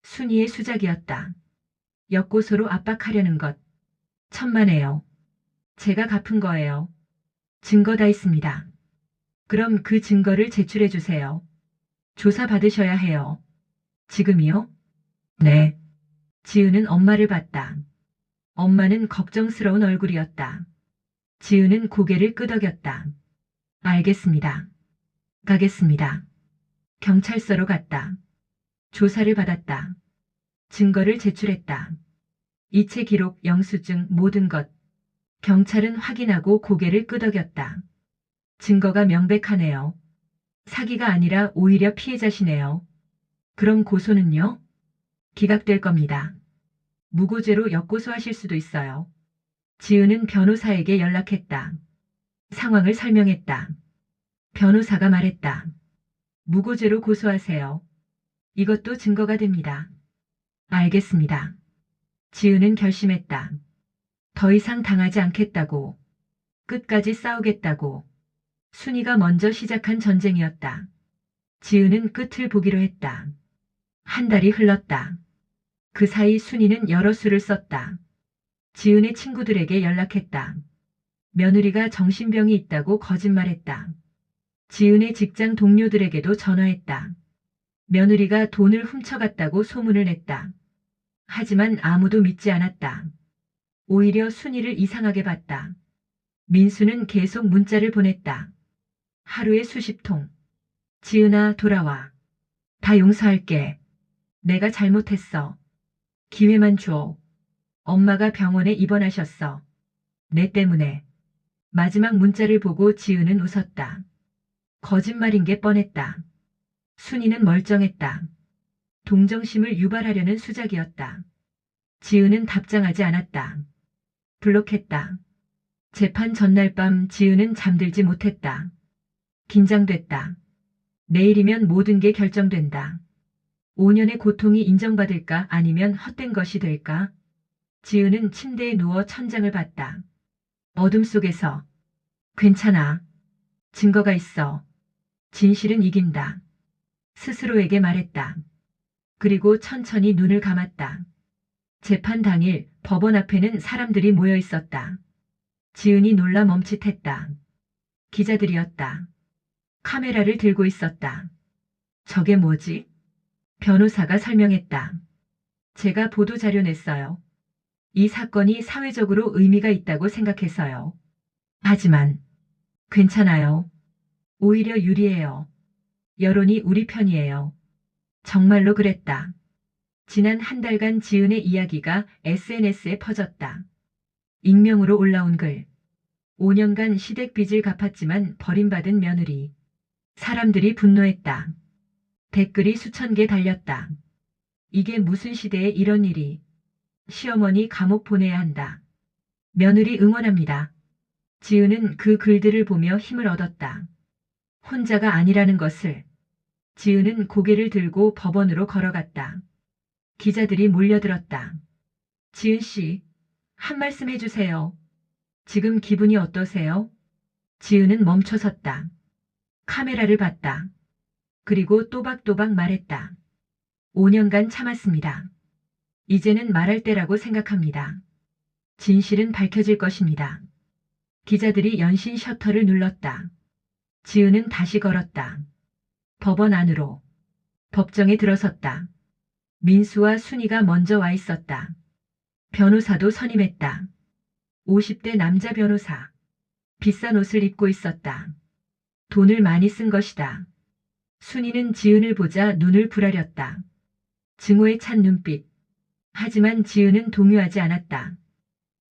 순이의 수작이었다. 역고소로 압박하려는 것. 천만에요. 제가 갚은 거예요. 증거 다 있습니다. 그럼 그 증거를 제출해 주세요. 조사 받으셔야 해요. 지금이요? 네. 지은은 엄마를 봤다. 엄마는 걱정스러운 얼굴이었다. 지은은 고개를 끄덕였다. 알겠습니다. 가겠습니다. 경찰서로 갔다. 조사를 받았다. 증거를 제출했다. 이체 기록, 영수증, 모든 것. 경찰은 확인하고 고개를 끄덕였다. 증거가 명백하네요. 사기가 아니라 오히려 피해자시네요. 그럼 고소는요? 기각될 겁니다. 무고죄로 역고소하실 수도 있어요. 지은은 변호사에게 연락했다. 상황을 설명했다. 변호사가 말했다. 무고죄로 고소하세요. 이것도 증거가 됩니다. 알겠습니다. 지은은 결심했다. 더 이상 당하지 않겠다고. 끝까지 싸우겠다고. 순이가 먼저 시작한 전쟁이었다. 지은은 끝을 보기로 했다. 한 달이 흘렀다. 그 사이 순이는 여러 수를 썼다. 지은의 친구들에게 연락했다. 며느리가 정신병이 있다고 거짓말했다. 지은의 직장 동료들에게도 전화했다. 며느리가 돈을 훔쳐갔다고 소문을 냈다. 하지만 아무도 믿지 않았다. 오히려 순이를 이상하게 봤다. 민수는 계속 문자를 보냈다. 하루에 수십 통. 지은아, 돌아와. 다 용서할게. 내가 잘못했어. 기회만 줘. 엄마가 병원에 입원하셨어. 내 때문에. 마지막 문자를 보고 지은은 웃었다. 거짓말인 게 뻔했다. 순이는 멀쩡했다. 동정심을 유발하려는 수작이었다. 지은은 답장하지 않았다. 블록했다. 재판 전날 밤 지은은 잠들지 못했다. 긴장됐다. 내일이면 모든 게 결정된다. 5년의 고통이 인정받을까 아니면 헛된 것이 될까? 지은은 침대에 누워 천장을 봤다. 어둠 속에서 괜찮아. 증거가 있어. 진실은 이긴다. 스스로에게 말했다. 그리고 천천히 눈을 감았다. 재판 당일 법원 앞에는 사람들이 모여 있었다. 지은이 놀라 멈칫했다. 기자들이었다. 카메라를 들고 있었다. 저게 뭐지? 변호사가 설명했다. 제가 보도자료 냈어요. 이 사건이 사회적으로 의미가 있다고 생각해서요. 하지만 괜찮아요. 오히려 유리해요. 여론이 우리 편이에요. 정말로 그랬다. 지난 한 달간 지은의 이야기가 SNS에 퍼졌다. 익명으로 올라온 글. 5년간 시댁 빚을 갚았지만 버림받은 며느리. 사람들이 분노했다. 댓글이 수천 개 달렸다. 이게 무슨 시대에 이런 일이. 시어머니 감옥 보내야 한다. 며느리 응원합니다. 지은은 그 글들을 보며 힘을 얻었다. 혼자가 아니라는 것을. 지은은 고개를 들고 법원으로 걸어갔다. 기자들이 몰려들었다. 지은 씨, 한 말씀 해주세요. 지금 기분이 어떠세요? 지은은 멈춰섰다. 카메라를 봤다. 그리고 또박또박 말했다. 5년간 참았습니다. 이제는 말할 때라고 생각합니다. 진실은 밝혀질 것입니다. 기자들이 연신 셔터를 눌렀다. 지은은 다시 걸었다. 법원 안으로. 법정에 들어섰다. 민수와 순이가 먼저 와 있었다. 변호사도 선임했다. 50대 남자 변호사. 비싼 옷을 입고 있었다. 돈을 많이 쓴 것이다. 순이는 지은을 보자 눈을 부라렸다. 증오에 찬 눈빛. 하지만 지은은 동요하지 않았다.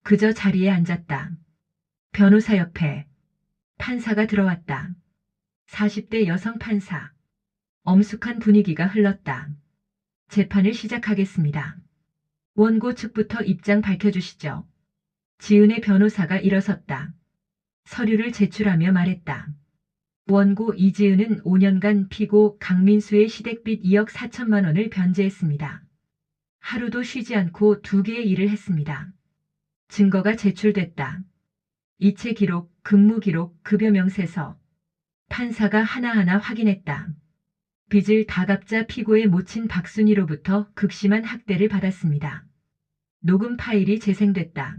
그저 자리에 앉았다. 변호사 옆에 판사가 들어왔다. 40대 여성 판사. 엄숙한 분위기가 흘렀다. 재판을 시작하겠습니다. 원고 측부터 입장 밝혀주시죠. 지은의 변호사가 일어섰다. 서류를 제출하며 말했다. 원고 이지은은 5년간 피고 강민수의 시댁빚 2억 4천만 원을 변제했습니다. 하루도 쉬지 않고 2개의 일을 했습니다. 증거가 제출됐다. 이체 기록, 근무 기록, 급여 명세서. 판사가 하나하나 확인했다. 빚을 다 갚자 피고의 모친 박순희로부터 극심한 학대를 받았습니다. 녹음 파일이 재생됐다.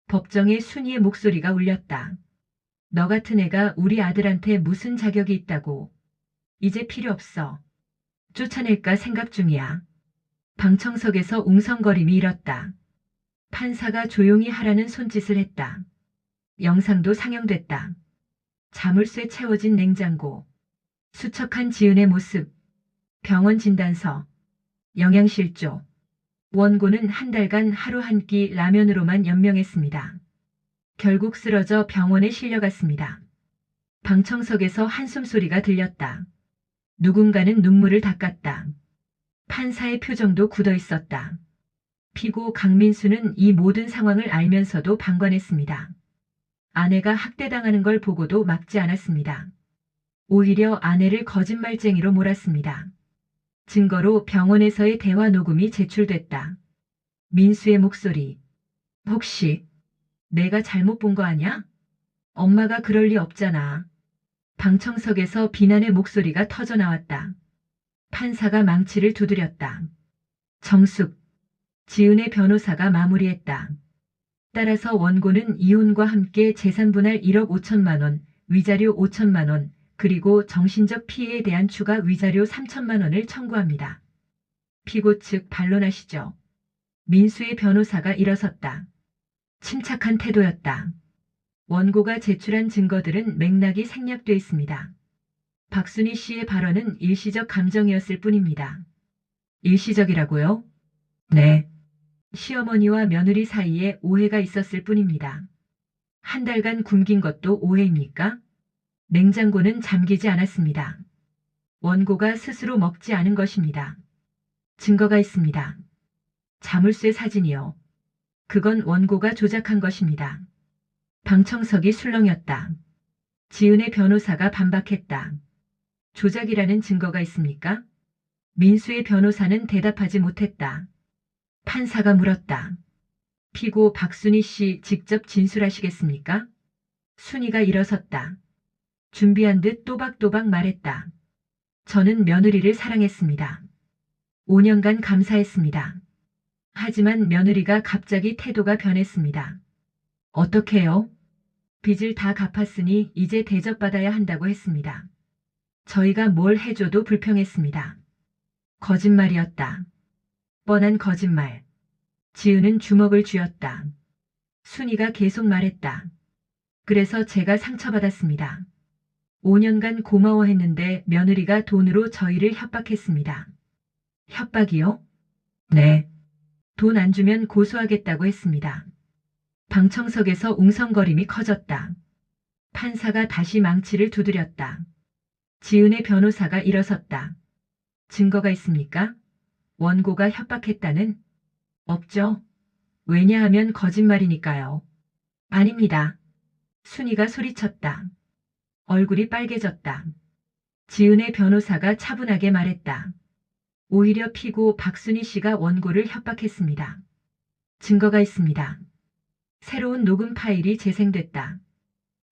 법정에 순희의 목소리가 울렸다. 너 같은 애가 우리 아들한테 무슨 자격이 있다고. 이제 필요 없어. 쫓아낼까 생각 중이야. 방청석에서 웅성거림이 일었다. 판사가 조용히 하라는 손짓을 했다. 영상도 상영됐다. 자물쇠 채워진 냉장고. 수척한 지은의 모습. 병원 진단서. 영양실조. 원고는 한 달간 하루 한 끼 라면으로만 연명했습니다. 결국 쓰러져 병원에 실려갔습니다. 방청석에서 한숨 소리가 들렸다. 누군가는 눈물을 닦았다. 판사의 표정도 굳어 있었다. 피고 강민수는 이 모든 상황을 알면서도 방관했습니다. 아내가 학대당하는 걸 보고도 막지 않았습니다. 오히려 아내를 거짓말쟁이로 몰았습니다. 증거로 병원에서의 대화 녹음이 제출됐다. 민수의 목소리. 혹시 내가 잘못 본 거 아냐? 엄마가 그럴 리 없잖아. 방청석에서 비난의 목소리가 터져 나왔다. 판사가 망치를 두드렸다. 정숙. 지은의 변호사가 마무리했다. 따라서 원고는 이혼과 함께 재산분할 1억 5천만 원, 위자료 5천만 원, 그리고 정신적 피해에 대한 추가 위자료 3천만 원을 청구합니다. 피고 측 반론하시죠. 민수의 변호사가 일어섰다. 침착한 태도였다. 원고가 제출한 증거들은 맥락이 생략돼 있습니다. 박순희 씨의 발언은 일시적 감정이었을 뿐입니다. 일시적이라고요? 네. 시어머니와 며느리 사이에 오해가 있었을 뿐입니다. 한 달간 굶긴 것도 오해입니까? 냉장고는 잠기지 않았습니다. 원고가 스스로 먹지 않은 것입니다. 증거가 있습니다. 자물쇠 사진이요. 그건 원고가 조작한 것입니다. 방청석이 술렁였다. 지은의 변호사가 반박했다. 조작이라는 증거가 있습니까? 민수의 변호사는 대답하지 못했다. 판사가 물었다. 피고 박순희 씨 직접 진술하시겠습니까? 순희가 일어섰다. 준비한 듯 또박또박 말했다. 저는 며느리를 사랑했습니다. 5년간 감사했습니다. 하지만 며느리가 갑자기 태도가 변했습니다. 어떻게요? 빚을 다 갚았으니 이제 대접받아야 한다고 했습니다. 저희가 뭘 해줘도 불평했습니다. 거짓말이었다. 뻔한 거짓말. 지은은 주먹을 쥐었다. 순희가 계속 말했다. 그래서 제가 상처받았습니다. 5년간 고마워했는데 며느리가 돈으로 저희를 협박했습니다. 협박이요? 네. 돈 안 주면 고소하겠다고 했습니다. 방청석에서 웅성거림이 커졌다. 판사가 다시 망치를 두드렸다. 지은의 변호사가 일어섰다. 증거가 있습니까? 원고가 협박했다는? 없죠. 왜냐하면 거짓말이니까요. 아닙니다. 순희가 소리쳤다. 얼굴이 빨개졌다. 지은의 변호사가 차분하게 말했다. 오히려 피고 박순희 씨가 원고를 협박했습니다. 증거가 있습니다. 새로운 녹음 파일이 재생됐다.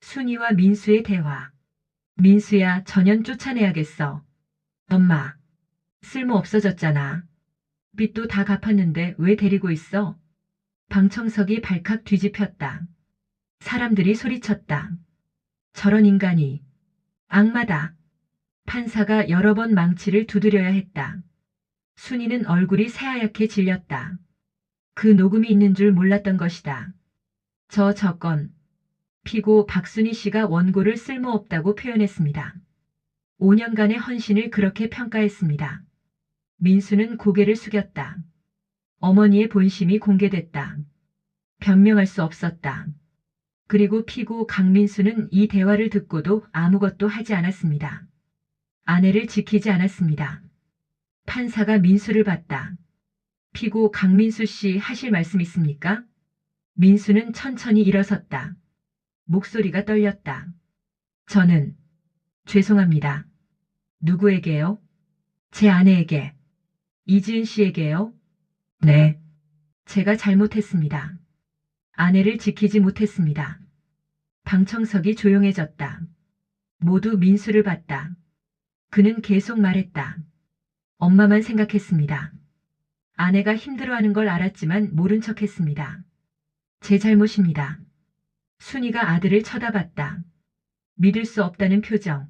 순희와 민수의 대화. 민수야, 전현 쫓아내야겠어. 엄마. 쓸모 없어졌잖아. 빚도 다 갚았는데 왜 데리고 있어? 방청석이 발칵 뒤집혔다. 사람들이 소리쳤다. 저런 인간이. 악마다. 판사가 여러 번 망치를 두드려야 했다. 순희는 얼굴이 새하얗게 질렸다. 그 녹음이 있는 줄 몰랐던 것이다. 저 저건. 피고 박순희 씨가 원고를 쓸모없다고 표현했습니다. 5년간의 헌신을 그렇게 평가했습니다. 민수는 고개를 숙였다. 어머니의 본심이 공개됐다. 변명할 수 없었다. 그리고 피고 강민수는 이 대화를 듣고도 아무것도 하지 않았습니다. 아내를 지키지 않았습니다. 판사가 민수를 봤다. 피고 강민수 씨 하실 말씀 있습니까? 민수는 천천히 일어섰다. 목소리가 떨렸다. 저는 죄송합니다. 누구에게요? 제 아내에게. 이지은 씨에게요? 네. 제가 잘못했습니다. 아내를 지키지 못했습니다. 방청석이 조용해졌다. 모두 민수를 봤다. 그는 계속 말했다. 엄마만 생각했습니다. 아내가 힘들어하는 걸 알았지만 모른 척했습니다. 제 잘못입니다. 순이가 아들을 쳐다봤다. 믿을 수 없다는 표정.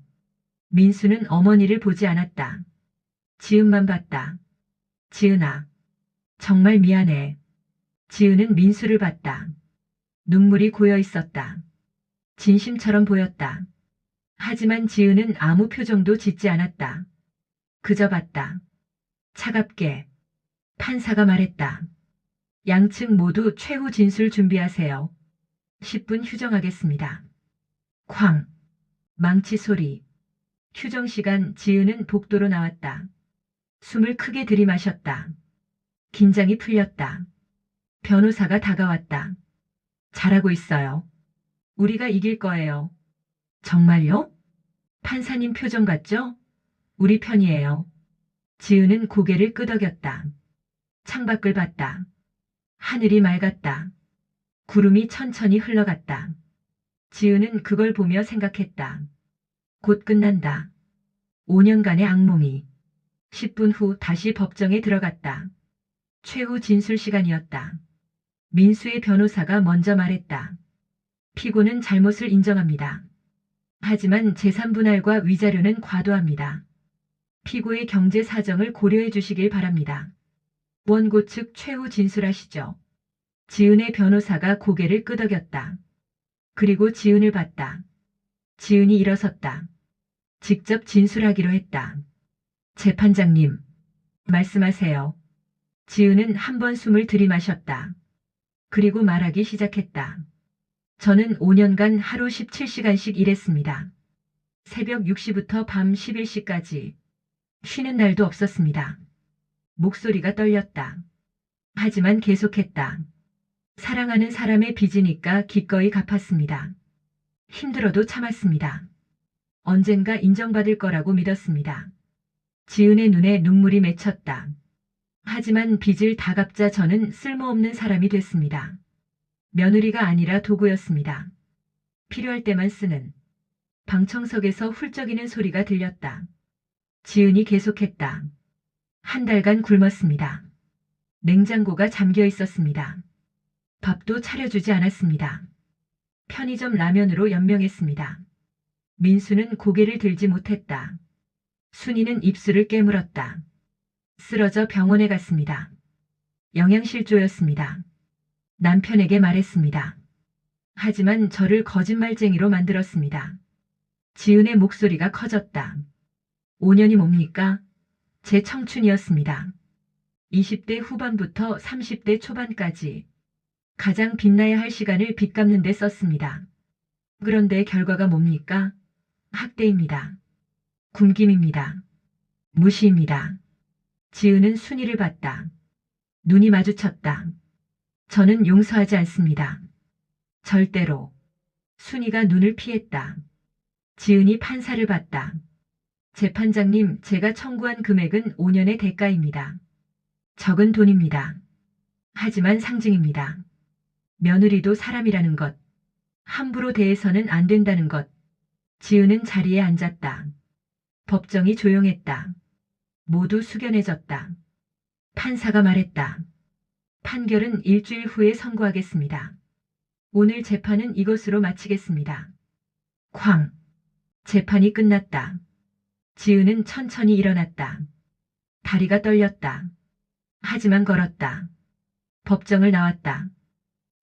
민수는 어머니를 보지 않았다. 지은만 봤다. 지은아. 정말 미안해. 지은은 민수를 봤다. 눈물이 고여 있었다. 진심처럼 보였다. 하지만 지은은 아무 표정도 짓지 않았다. 그저 봤다. 차갑게. 판사가 말했다. 양측 모두 최후 진술 준비하세요. 10분 휴정하겠습니다. 쾅. 망치 소리. 휴정 시간. 지은은 복도로 나왔다. 숨을 크게 들이마셨다. 긴장이 풀렸다. 변호사가 다가왔다. 잘하고 있어요. 우리가 이길 거예요. 정말요? 판사님 표정 봤죠? 우리 편이에요. 지은은 고개를 끄덕였다. 창밖을 봤다. 하늘이 맑았다. 구름이 천천히 흘러갔다. 지은은 그걸 보며 생각했다. 곧 끝난다. 5년간의 악몽이. 10분 후 다시 법정에 들어갔다. 최후 진술 시간이었다. 민수의 변호사가 먼저 말했다. 피고는 잘못을 인정합니다. 하지만 재산분할과 위자료는 과도합니다. 피고의 경제 사정을 고려해 주시길 바랍니다. 원고 측 최후 진술하시죠. 지은의 변호사가 고개를 끄덕였다. 그리고 지은을 봤다. 지은이 일어섰다. 직접 진술하기로 했다. 재판장님, 말씀하세요. 지은은 한 번 숨을 들이마셨다. 그리고 말하기 시작했다. 저는 5년간 하루 17시간씩 일했습니다. 새벽 6시부터 밤 11시까지. 쉬는 날도 없었습니다. 목소리가 떨렸다. 하지만 계속했다. 사랑하는 사람의 빚이니까 기꺼이 갚았습니다. 힘들어도 참았습니다. 언젠가 인정받을 거라고 믿었습니다. 지은의 눈에 눈물이 맺혔다. 하지만 빚을 다 갚자 저는 쓸모없는 사람이 됐습니다. 며느리가 아니라 도구였습니다. 필요할 때만 쓰는. 방청석에서 훌쩍이는 소리가 들렸다. 지은이 계속했다. 한 달간 굶었습니다. 냉장고가 잠겨 있었습니다. 밥도 차려주지 않았습니다. 편의점 라면으로 연명했습니다. 민수는 고개를 들지 못했다. 순이는 입술을 깨물었다. 쓰러져 병원에 갔습니다. 영양실조였습니다. 남편에게 말했습니다. 하지만 저를 거짓말쟁이로 만들었습니다. 지은의 목소리가 커졌다. 5년이 뭡니까? 제 청춘이었습니다. 20대 후반부터 30대 초반까지 가장 빛나야 할 시간을 빚 갚는 데 썼습니다. 그런데 결과가 뭡니까? 학대입니다. 굶김입니다. 무시입니다. 지은은 순이를 봤다. 눈이 마주쳤다. 저는 용서하지 않습니다. 절대로. 순이가 눈을 피했다. 지은이 판사를 봤다. 재판장님, 제가 청구한 금액은 5년의 대가입니다. 적은 돈입니다. 하지만 상징입니다. 며느리도 사람이라는 것. 함부로 대해서는 안 된다는 것. 지은은 자리에 앉았다. 법정이 조용했다. 모두 숙연해졌다. 판사가 말했다. 판결은 일주일 후에 선고하겠습니다. 오늘 재판은 이것으로 마치겠습니다. 쾅. 재판이 끝났다. 지은은 천천히 일어났다. 다리가 떨렸다. 하지만 걸었다. 법정을 나왔다.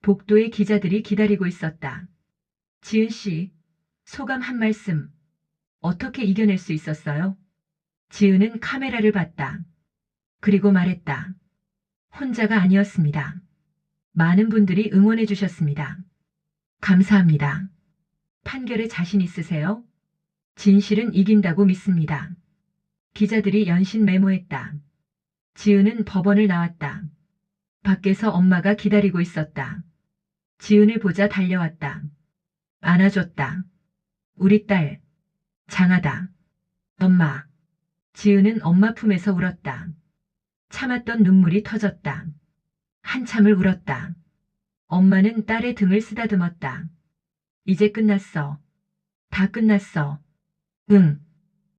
복도에 기자들이 기다리고 있었다. 지은 씨, 소감 한 말씀. 어떻게 이겨낼 수 있었어요? 지은은 카메라를 봤다. 그리고 말했다. 혼자가 아니었습니다. 많은 분들이 응원해 주셨습니다. 감사합니다. 판결에 자신 있으세요? 진실은 이긴다고 믿습니다. 기자들이 연신 메모했다. 지은은 법원을 나왔다. 밖에서 엄마가 기다리고 있었다. 지은을 보자 달려왔다. 안아줬다. 우리 딸, 장하다. 엄마. 지은은 엄마 품에서 울었다. 참았던 눈물이 터졌다. 한참을 울었다. 엄마는 딸의 등을 쓰다듬었다. 이제 끝났어. 다 끝났어. 응.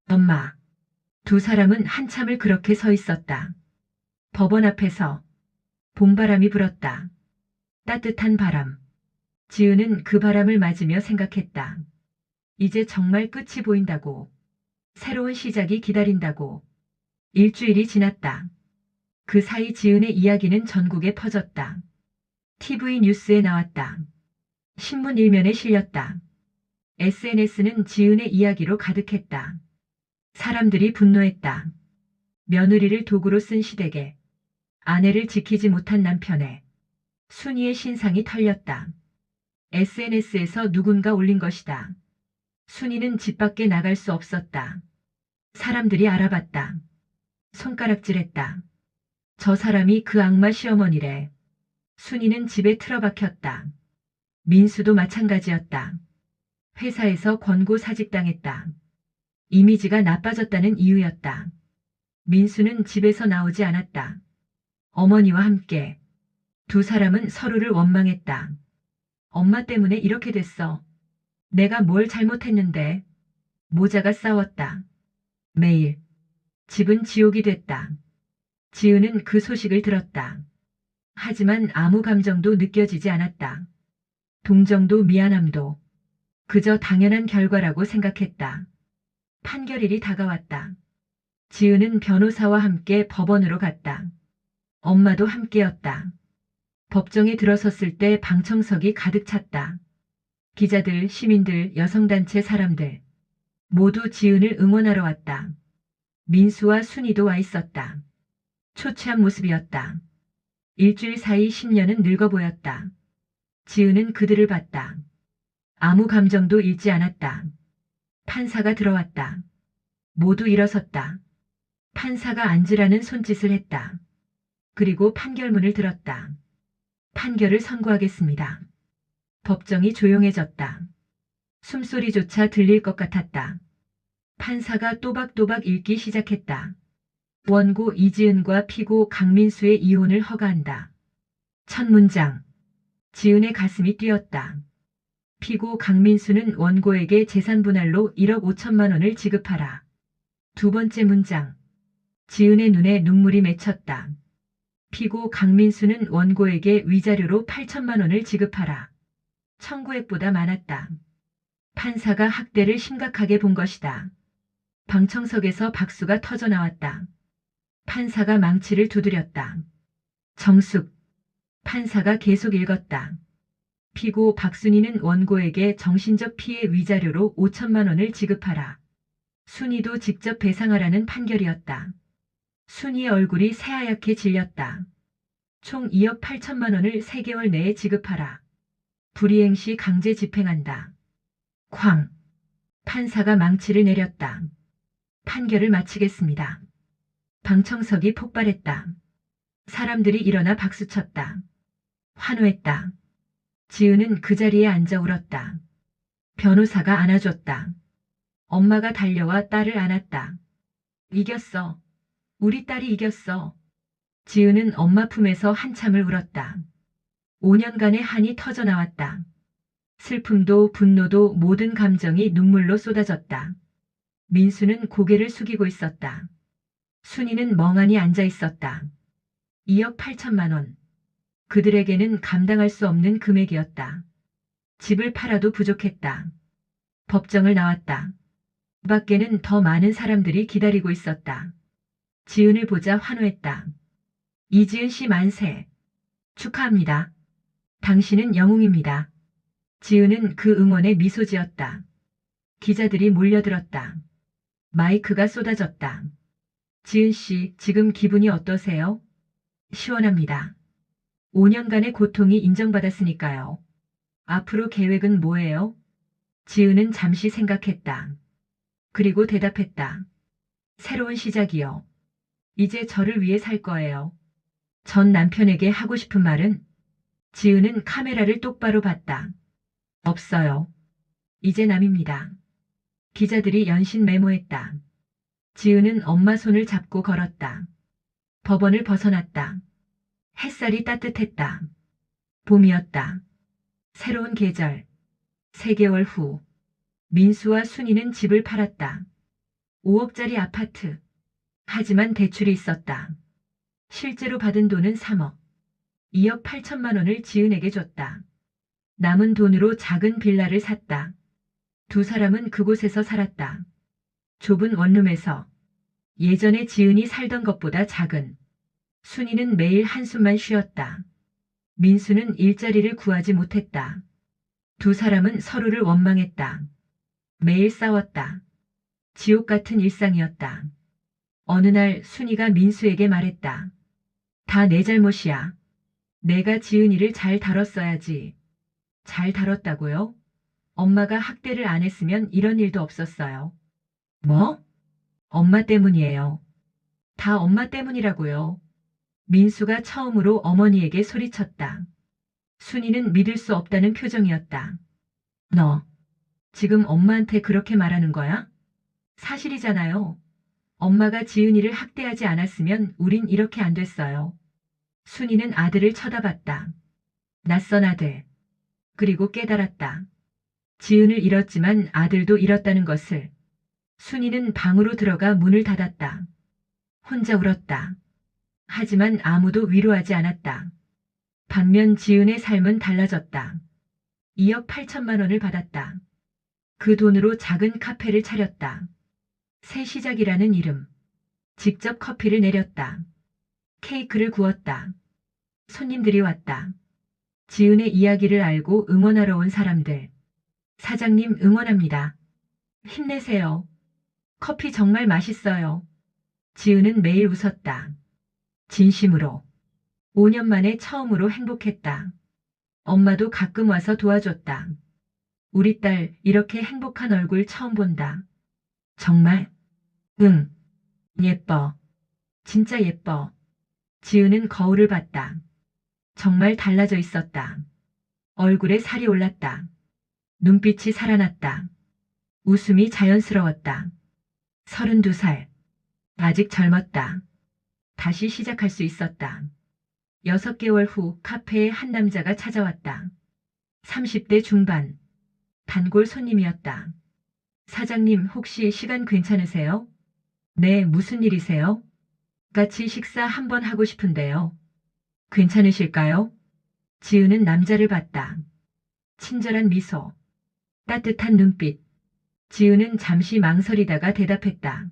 엄마. 두 사람은 한참을 그렇게 서 있었다. 법원 앞에서 봄바람이 불었다. 따뜻한 바람. 지은은 그 바람을 맞으며 생각했다. 이제 정말 끝이 보인다고. 새로운 시작이 기다린다고. 일주일이 지났다. 그 사이 지은의 이야기는 전국에 퍼졌다. TV 뉴스에 나왔다. 신문 일면에 실렸다. SNS는 지은의 이야기로 가득했다. 사람들이 분노했다. 며느리를 도구로 쓴 시댁에 아내를 지키지 못한 남편에 순이의 신상이 털렸다. SNS에서 누군가 올린 것이다. 순이는 집 밖에 나갈 수 없었다. 사람들이 알아봤다. 손가락질했다. 저 사람이 그 악마 시어머니래. 순이는 집에 틀어박혔다. 민수도 마찬가지였다. 회사에서 권고 사직당했다. 이미지가 나빠졌다는 이유였다. 민수는 집에서 나오지 않았다. 어머니와 함께. 두 사람은 서로를 원망했다. 엄마 때문에 이렇게 됐어. 내가 뭘 잘못했는데. 모자가 싸웠다. 매일. 집은 지옥이 됐다. 지은은 그 소식을 들었다. 하지만 아무 감정도 느껴지지 않았다. 동정도 미안함도. 그저 당연한 결과라고 생각했다. 판결일이 다가왔다. 지은은 변호사와 함께 법원으로 갔다. 엄마도 함께였다. 법정에 들어섰을 때 방청석이 가득 찼다. 기자들, 시민들, 여성단체 사람들. 모두 지은을 응원하러 왔다. 민수와 순이도 와 있었다. 초췌한 모습이었다. 일주일 사이 10년은 늙어 보였다. 지은은 그들을 봤다. 아무 감정도 잃지 않았다. 판사가 들어왔다. 모두 일어섰다. 판사가 앉으라는 손짓을 했다. 그리고 판결문을 들었다. 판결을 선고하겠습니다. 법정이 조용해졌다. 숨소리조차 들릴 것 같았다. 판사가 또박또박 읽기 시작했다. 원고 이지은과 피고 강민수의 이혼을 허가한다. 첫 문장. 지은의 가슴이 뛰었다. 피고 강민수는 원고에게 재산 분할로 1억 5천만 원을 지급하라. 두 번째 문장. 지은의 눈에 눈물이 맺혔다. 피고 강민수는 원고에게 위자료로 8천만 원을 지급하라. 청구액보다 많았다. 판사가 학대를 심각하게 본 것이다. 방청석에서 박수가 터져 나왔다. 판사가 망치를 두드렸다. 정숙. 판사가 계속 읽었다. 피고 박순희는 원고에게 정신적 피해 위자료로 5천만 원을 지급하라. 순이도 직접 배상하라는 판결이었다. 순이의 얼굴이 새하얗게 질렸다. 총 2억 8천만 원을 3개월 내에 지급하라. 불이행 시 강제 집행한다. 쾅. 판사가 망치를 내렸다. 판결을 마치겠습니다. 방청석이 폭발했다. 사람들이 일어나 박수쳤다. 환호했다. 지은은 그 자리에 앉아 울었다. 변호사가 안아줬다. 엄마가 달려와 딸을 안았다. 이겼어. 우리 딸이 이겼어. 지은은 엄마 품에서 한참을 울었다. 5년간의 한이 터져 나왔다. 슬픔도 분노도 모든 감정이 눈물로 쏟아졌다. 민수는 고개를 숙이고 있었다. 순이는 멍하니 앉아 있었다. 2억 8천만 원. 그들에게는 감당할 수 없는 금액이었다. 집을 팔아도 부족했다. 법정을 나왔다. 그 밖에는 더 많은 사람들이 기다리고 있었다. 지은을 보자 환호했다. 이지은 씨 만세. 축하합니다. 당신은 영웅입니다. 지은은 그 응원에 미소 지었다. 기자들이 몰려들었다. 마이크가 쏟아졌다. 지은 씨, 지금 기분이 어떠세요? 시원합니다. 5년간의 고통이 인정받았으니까요. 앞으로 계획은 뭐예요? 지은은 잠시 생각했다. 그리고 대답했다. 새로운 시작이요. 이제 저를 위해 살 거예요. 전 남편에게 하고 싶은 말은? 지은은 카메라를 똑바로 봤다. 없어요. 이제 남입니다. 기자들이 연신 메모했다. 지은은 엄마 손을 잡고 걸었다. 법원을 벗어났다. 햇살이 따뜻했다. 봄이었다. 새로운 계절. 3개월 후. 민수와 순이는 집을 팔았다. 5억짜리 아파트. 하지만 대출이 있었다. 실제로 받은 돈은 3억. 2억 8천만 원을 지은에게 줬다. 남은 돈으로 작은 빌라를 샀다. 두 사람은 그곳에서 살았다. 좁은 원룸에서. 예전에 지은이 살던 것보다 작은. 순이는 매일 한숨만 쉬었다. 민수는 일자리를 구하지 못했다. 두 사람은 서로를 원망했다. 매일 싸웠다. 지옥 같은 일상이었다. 어느 날 순이가 민수에게 말했다. 다 내 잘못이야. 내가 지은이를 잘 다뤘어야지. 잘 다뤘다고요? 엄마가 학대를 안 했으면 이런 일도 없었어요. 뭐? 엄마 때문이에요. 다 엄마 때문이라고요. 민수가 처음으로 어머니에게 소리쳤다. 순이는 믿을 수 없다는 표정이었다. 너, 지금 엄마한테 그렇게 말하는 거야? 사실이잖아요. 엄마가 지은이를 학대하지 않았으면 우린 이렇게 안 됐어요. 순이는 아들을 쳐다봤다. 낯선 아들. 그리고 깨달았다. 지은을 잃었지만 아들도 잃었다는 것을. 순이는 방으로 들어가 문을 닫았다. 혼자 울었다. 하지만 아무도 위로하지 않았다. 반면 지은의 삶은 달라졌다. 2억 8천만 원을 받았다. 그 돈으로 작은 카페를 차렸다. 새 시작이라는 이름. 직접 커피를 내렸다. 케이크를 구웠다. 손님들이 왔다. 지은의 이야기를 알고 응원하러 온 사람들. 사장님 응원합니다. 힘내세요. 커피 정말 맛있어요. 지은은 매일 웃었다. 진심으로. 5년 만에 처음으로 행복했다. 엄마도 가끔 와서 도와줬다. 우리 딸 이렇게 행복한 얼굴 처음 본다. 정말? 응. 예뻐. 진짜 예뻐. 지은은 거울을 봤다. 정말 달라져 있었다. 얼굴에 살이 올랐다. 눈빛이 살아났다. 웃음이 자연스러웠다. 32살. 아직 젊었다. 다시 시작할 수 있었다. 6개월 후 카페에 한 남자가 찾아왔다. 30대 중반. 단골 손님이었다. 사장님 혹시 시간 괜찮으세요? 네, 무슨 일이세요? 같이 식사 한번 하고 싶은데요. 괜찮으실까요? 지은은 남자를 봤다. 친절한 미소. 따뜻한 눈빛. 지은은 잠시 망설이다가 대답했다.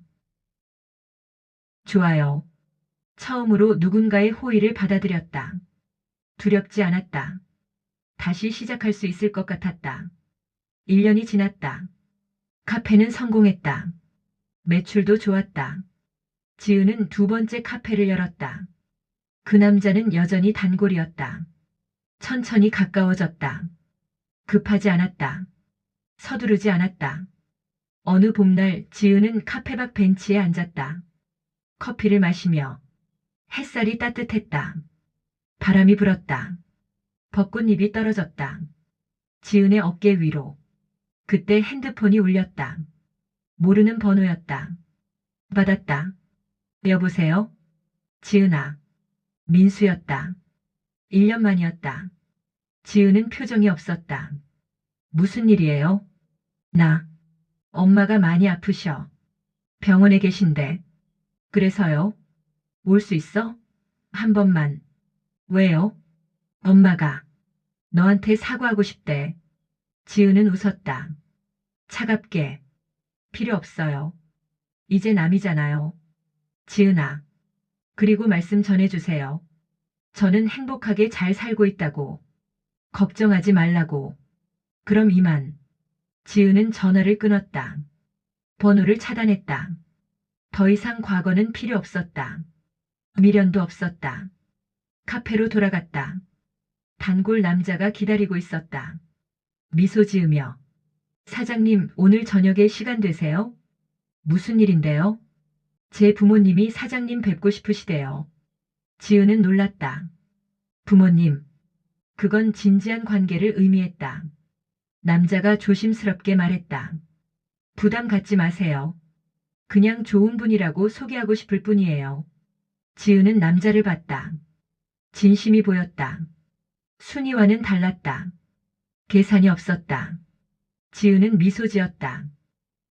좋아요. 처음으로 누군가의 호의를 받아들였다. 두렵지 않았다. 다시 시작할 수 있을 것 같았다. 1년이 지났다. 카페는 성공했다. 매출도 좋았다. 지은은 두 번째 카페를 열었다. 그 남자는 여전히 단골이었다. 천천히 가까워졌다. 급하지 않았다. 서두르지 않았다. 어느 봄날 지은은 카페 밖 벤치에 앉았다. 커피를 마시며. 햇살이 따뜻했다. 바람이 불었다. 벚꽃잎이 떨어졌다. 지은의 어깨 위로. 그때 핸드폰이 울렸다. 모르는 번호였다. 받았다. 여보세요? 지은아. 민수였다. 1년 만이었다. 지은은 표정이 없었다. 무슨 일이에요? 나. 엄마가 많이 아프셔. 병원에 계신데. 그래서요? 올 수 있어? 한 번만. 왜요? 엄마가 너한테 사과하고 싶대. 지은은 웃었다. 차갑게. 필요 없어요. 이제 남이잖아요. 지은아. 그리고 말씀 전해주세요. 저는 행복하게 잘 살고 있다고. 걱정하지 말라고. 그럼 이만. 지은은 전화를 끊었다. 번호를 차단했다. 더 이상 과거는 필요 없었다. 미련도 없었다. 카페로 돌아갔다. 단골 남자가 기다리고 있었다. 미소 지으며 사장님, 오늘 저녁에 시간 되세요? 무슨 일인데요? 제 부모님이 사장님 뵙고 싶으시대요. 지은은 놀랐다. 부모님. 그건 진지한 관계를 의미했다. 남자가 조심스럽게 말했다. 부담 갖지 마세요. 그냥 좋은 분이라고 소개하고 싶을 뿐이에요. 지은은 남자를 봤다. 진심이 보였다. 순이와는 달랐다. 계산이 없었다. 지은은 미소 지었다.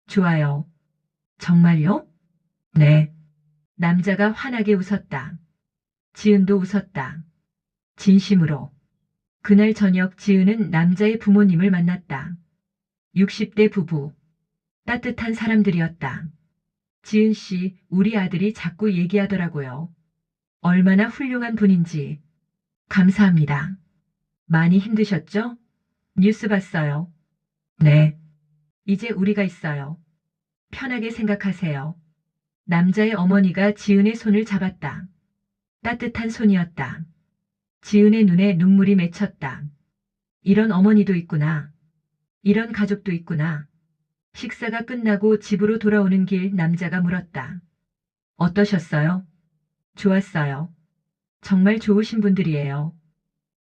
좋아요. 정말요? 네. 남자가 환하게 웃었다. 지은도 웃었다. 진심으로. 그날 저녁 지은은 남자의 부모님을 만났다. 60대 부부. 따뜻한 사람들이었다. 지은 씨, 우리 아들이 자꾸 얘기하더라고요. 얼마나 훌륭한 분인지. 감사합니다. 많이 힘드셨죠? 뉴스 봤어요. 네. 이제 우리가 있어요. 편하게 생각하세요. 남자의 어머니가 지은의 손을 잡았다. 따뜻한 손이었다. 지은의 눈에 눈물이 맺혔다. 이런 어머니도 있구나. 이런 가족도 있구나. 식사가 끝나고 집으로 돌아오는 길 남자가 물었다. 어떠셨어요? 좋았어요. 정말 좋으신 분들이에요.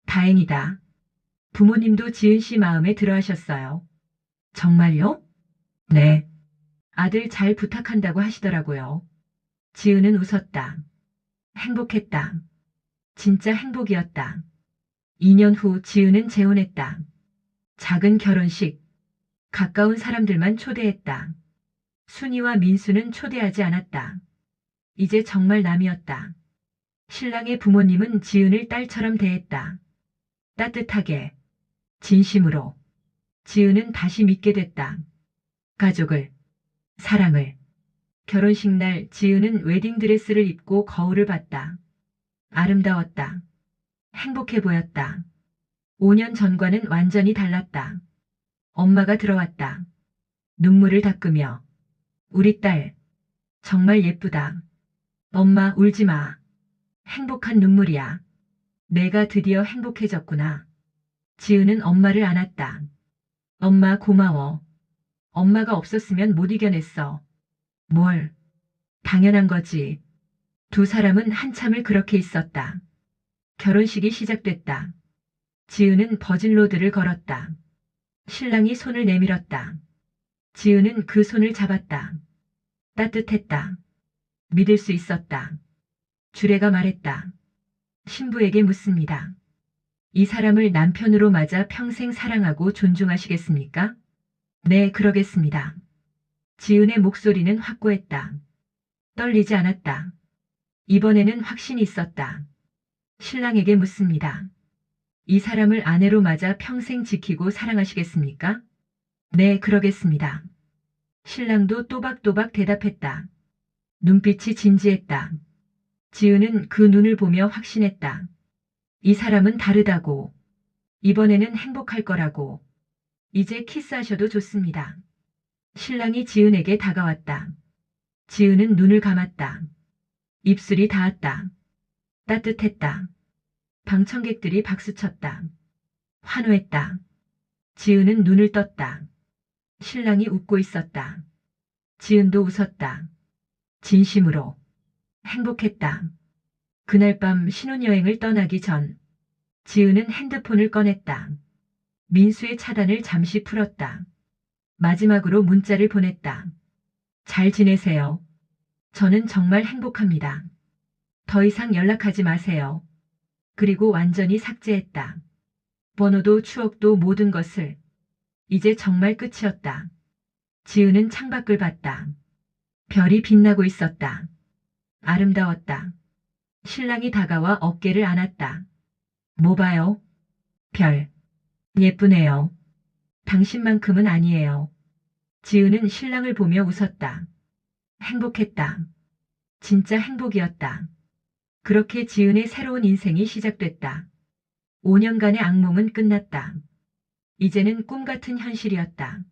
다행이다. 부모님도 지은 씨 마음에 들어 하셨어요. 정말요? 네. 아들 잘 부탁한다고 하시더라고요. 지은은 웃었다. 행복했다. 진짜 행복이었다. 2년 후 지은은 재혼했다. 작은 결혼식. 가까운 사람들만 초대했다. 순이와 민수는 초대하지 않았다. 이제 정말 남이었다. 신랑의 부모님은 지은을 딸처럼 대했다. 따뜻하게. 진심으로. 지은은 다시 믿게 됐다. 가족을. 사랑을. 결혼식 날 지은은 웨딩드레스를 입고 거울을 봤다. 아름다웠다. 행복해 보였다. 5년 전과는 완전히 달랐다. 엄마가 들어왔다. 눈물을 닦으며. 우리 딸. 정말 예쁘다. 엄마 울지 마. 행복한 눈물이야. 내가 드디어 행복해졌구나. 지은은 엄마를 안았다. 엄마 고마워. 엄마가 없었으면 못 이겨냈어. 뭘. 당연한 거지. 두 사람은 한참을 그렇게 있었다. 결혼식이 시작됐다. 지은은 버진로드를 걸었다. 신랑이 손을 내밀었다. 지은은 그 손을 잡았다. 따뜻했다. 믿을 수 있었다. 주례가 말했다. 신부에게 묻습니다. 이 사람을 남편으로 맞아 평생 사랑하고 존중하시겠습니까? 네, 그러겠습니다. 지은의 목소리는 확고했다. 떨리지 않았다. 이번에는 확신이 있었다. 신랑에게 묻습니다. 이 사람을 아내로 맞아 평생 지키고 사랑하시겠습니까? 네, 그러겠습니다. 신랑도 또박또박 대답했다. 눈빛이 진지했다. 지은은 그 눈을 보며 확신했다. 이 사람은 다르다고. 이번에는 행복할 거라고. 이제 키스하셔도 좋습니다. 신랑이 지은에게 다가왔다. 지은은 눈을 감았다. 입술이 닿았다. 따뜻했다. 방청객들이 박수쳤다. 환호했다. 지은은 눈을 떴다. 신랑이 웃고 있었다. 지은도 웃었다. 진심으로. 행복했다. 그날 밤 신혼여행을 떠나기 전 지은은 핸드폰을 꺼냈다. 민수의 차단을 잠시 풀었다. 마지막으로 문자를 보냈다. 잘 지내세요. 저는 정말 행복합니다. 더 이상 연락하지 마세요. 그리고 완전히 삭제했다. 번호도 추억도 모든 것을. 이제 정말 끝이었다. 지은은 창밖을 봤다. 별이 빛나고 있었다. 아름다웠다. 신랑이 다가와 어깨를 안았다. 뭐 봐요? 별. 예쁘네요. 당신만큼은 아니에요. 지은은 신랑을 보며 웃었다. 행복했다. 진짜 행복이었다. 그렇게 지은의 새로운 인생이 시작됐다. 5년간의 악몽은 끝났다. 이제는 꿈 같은 현실이었다.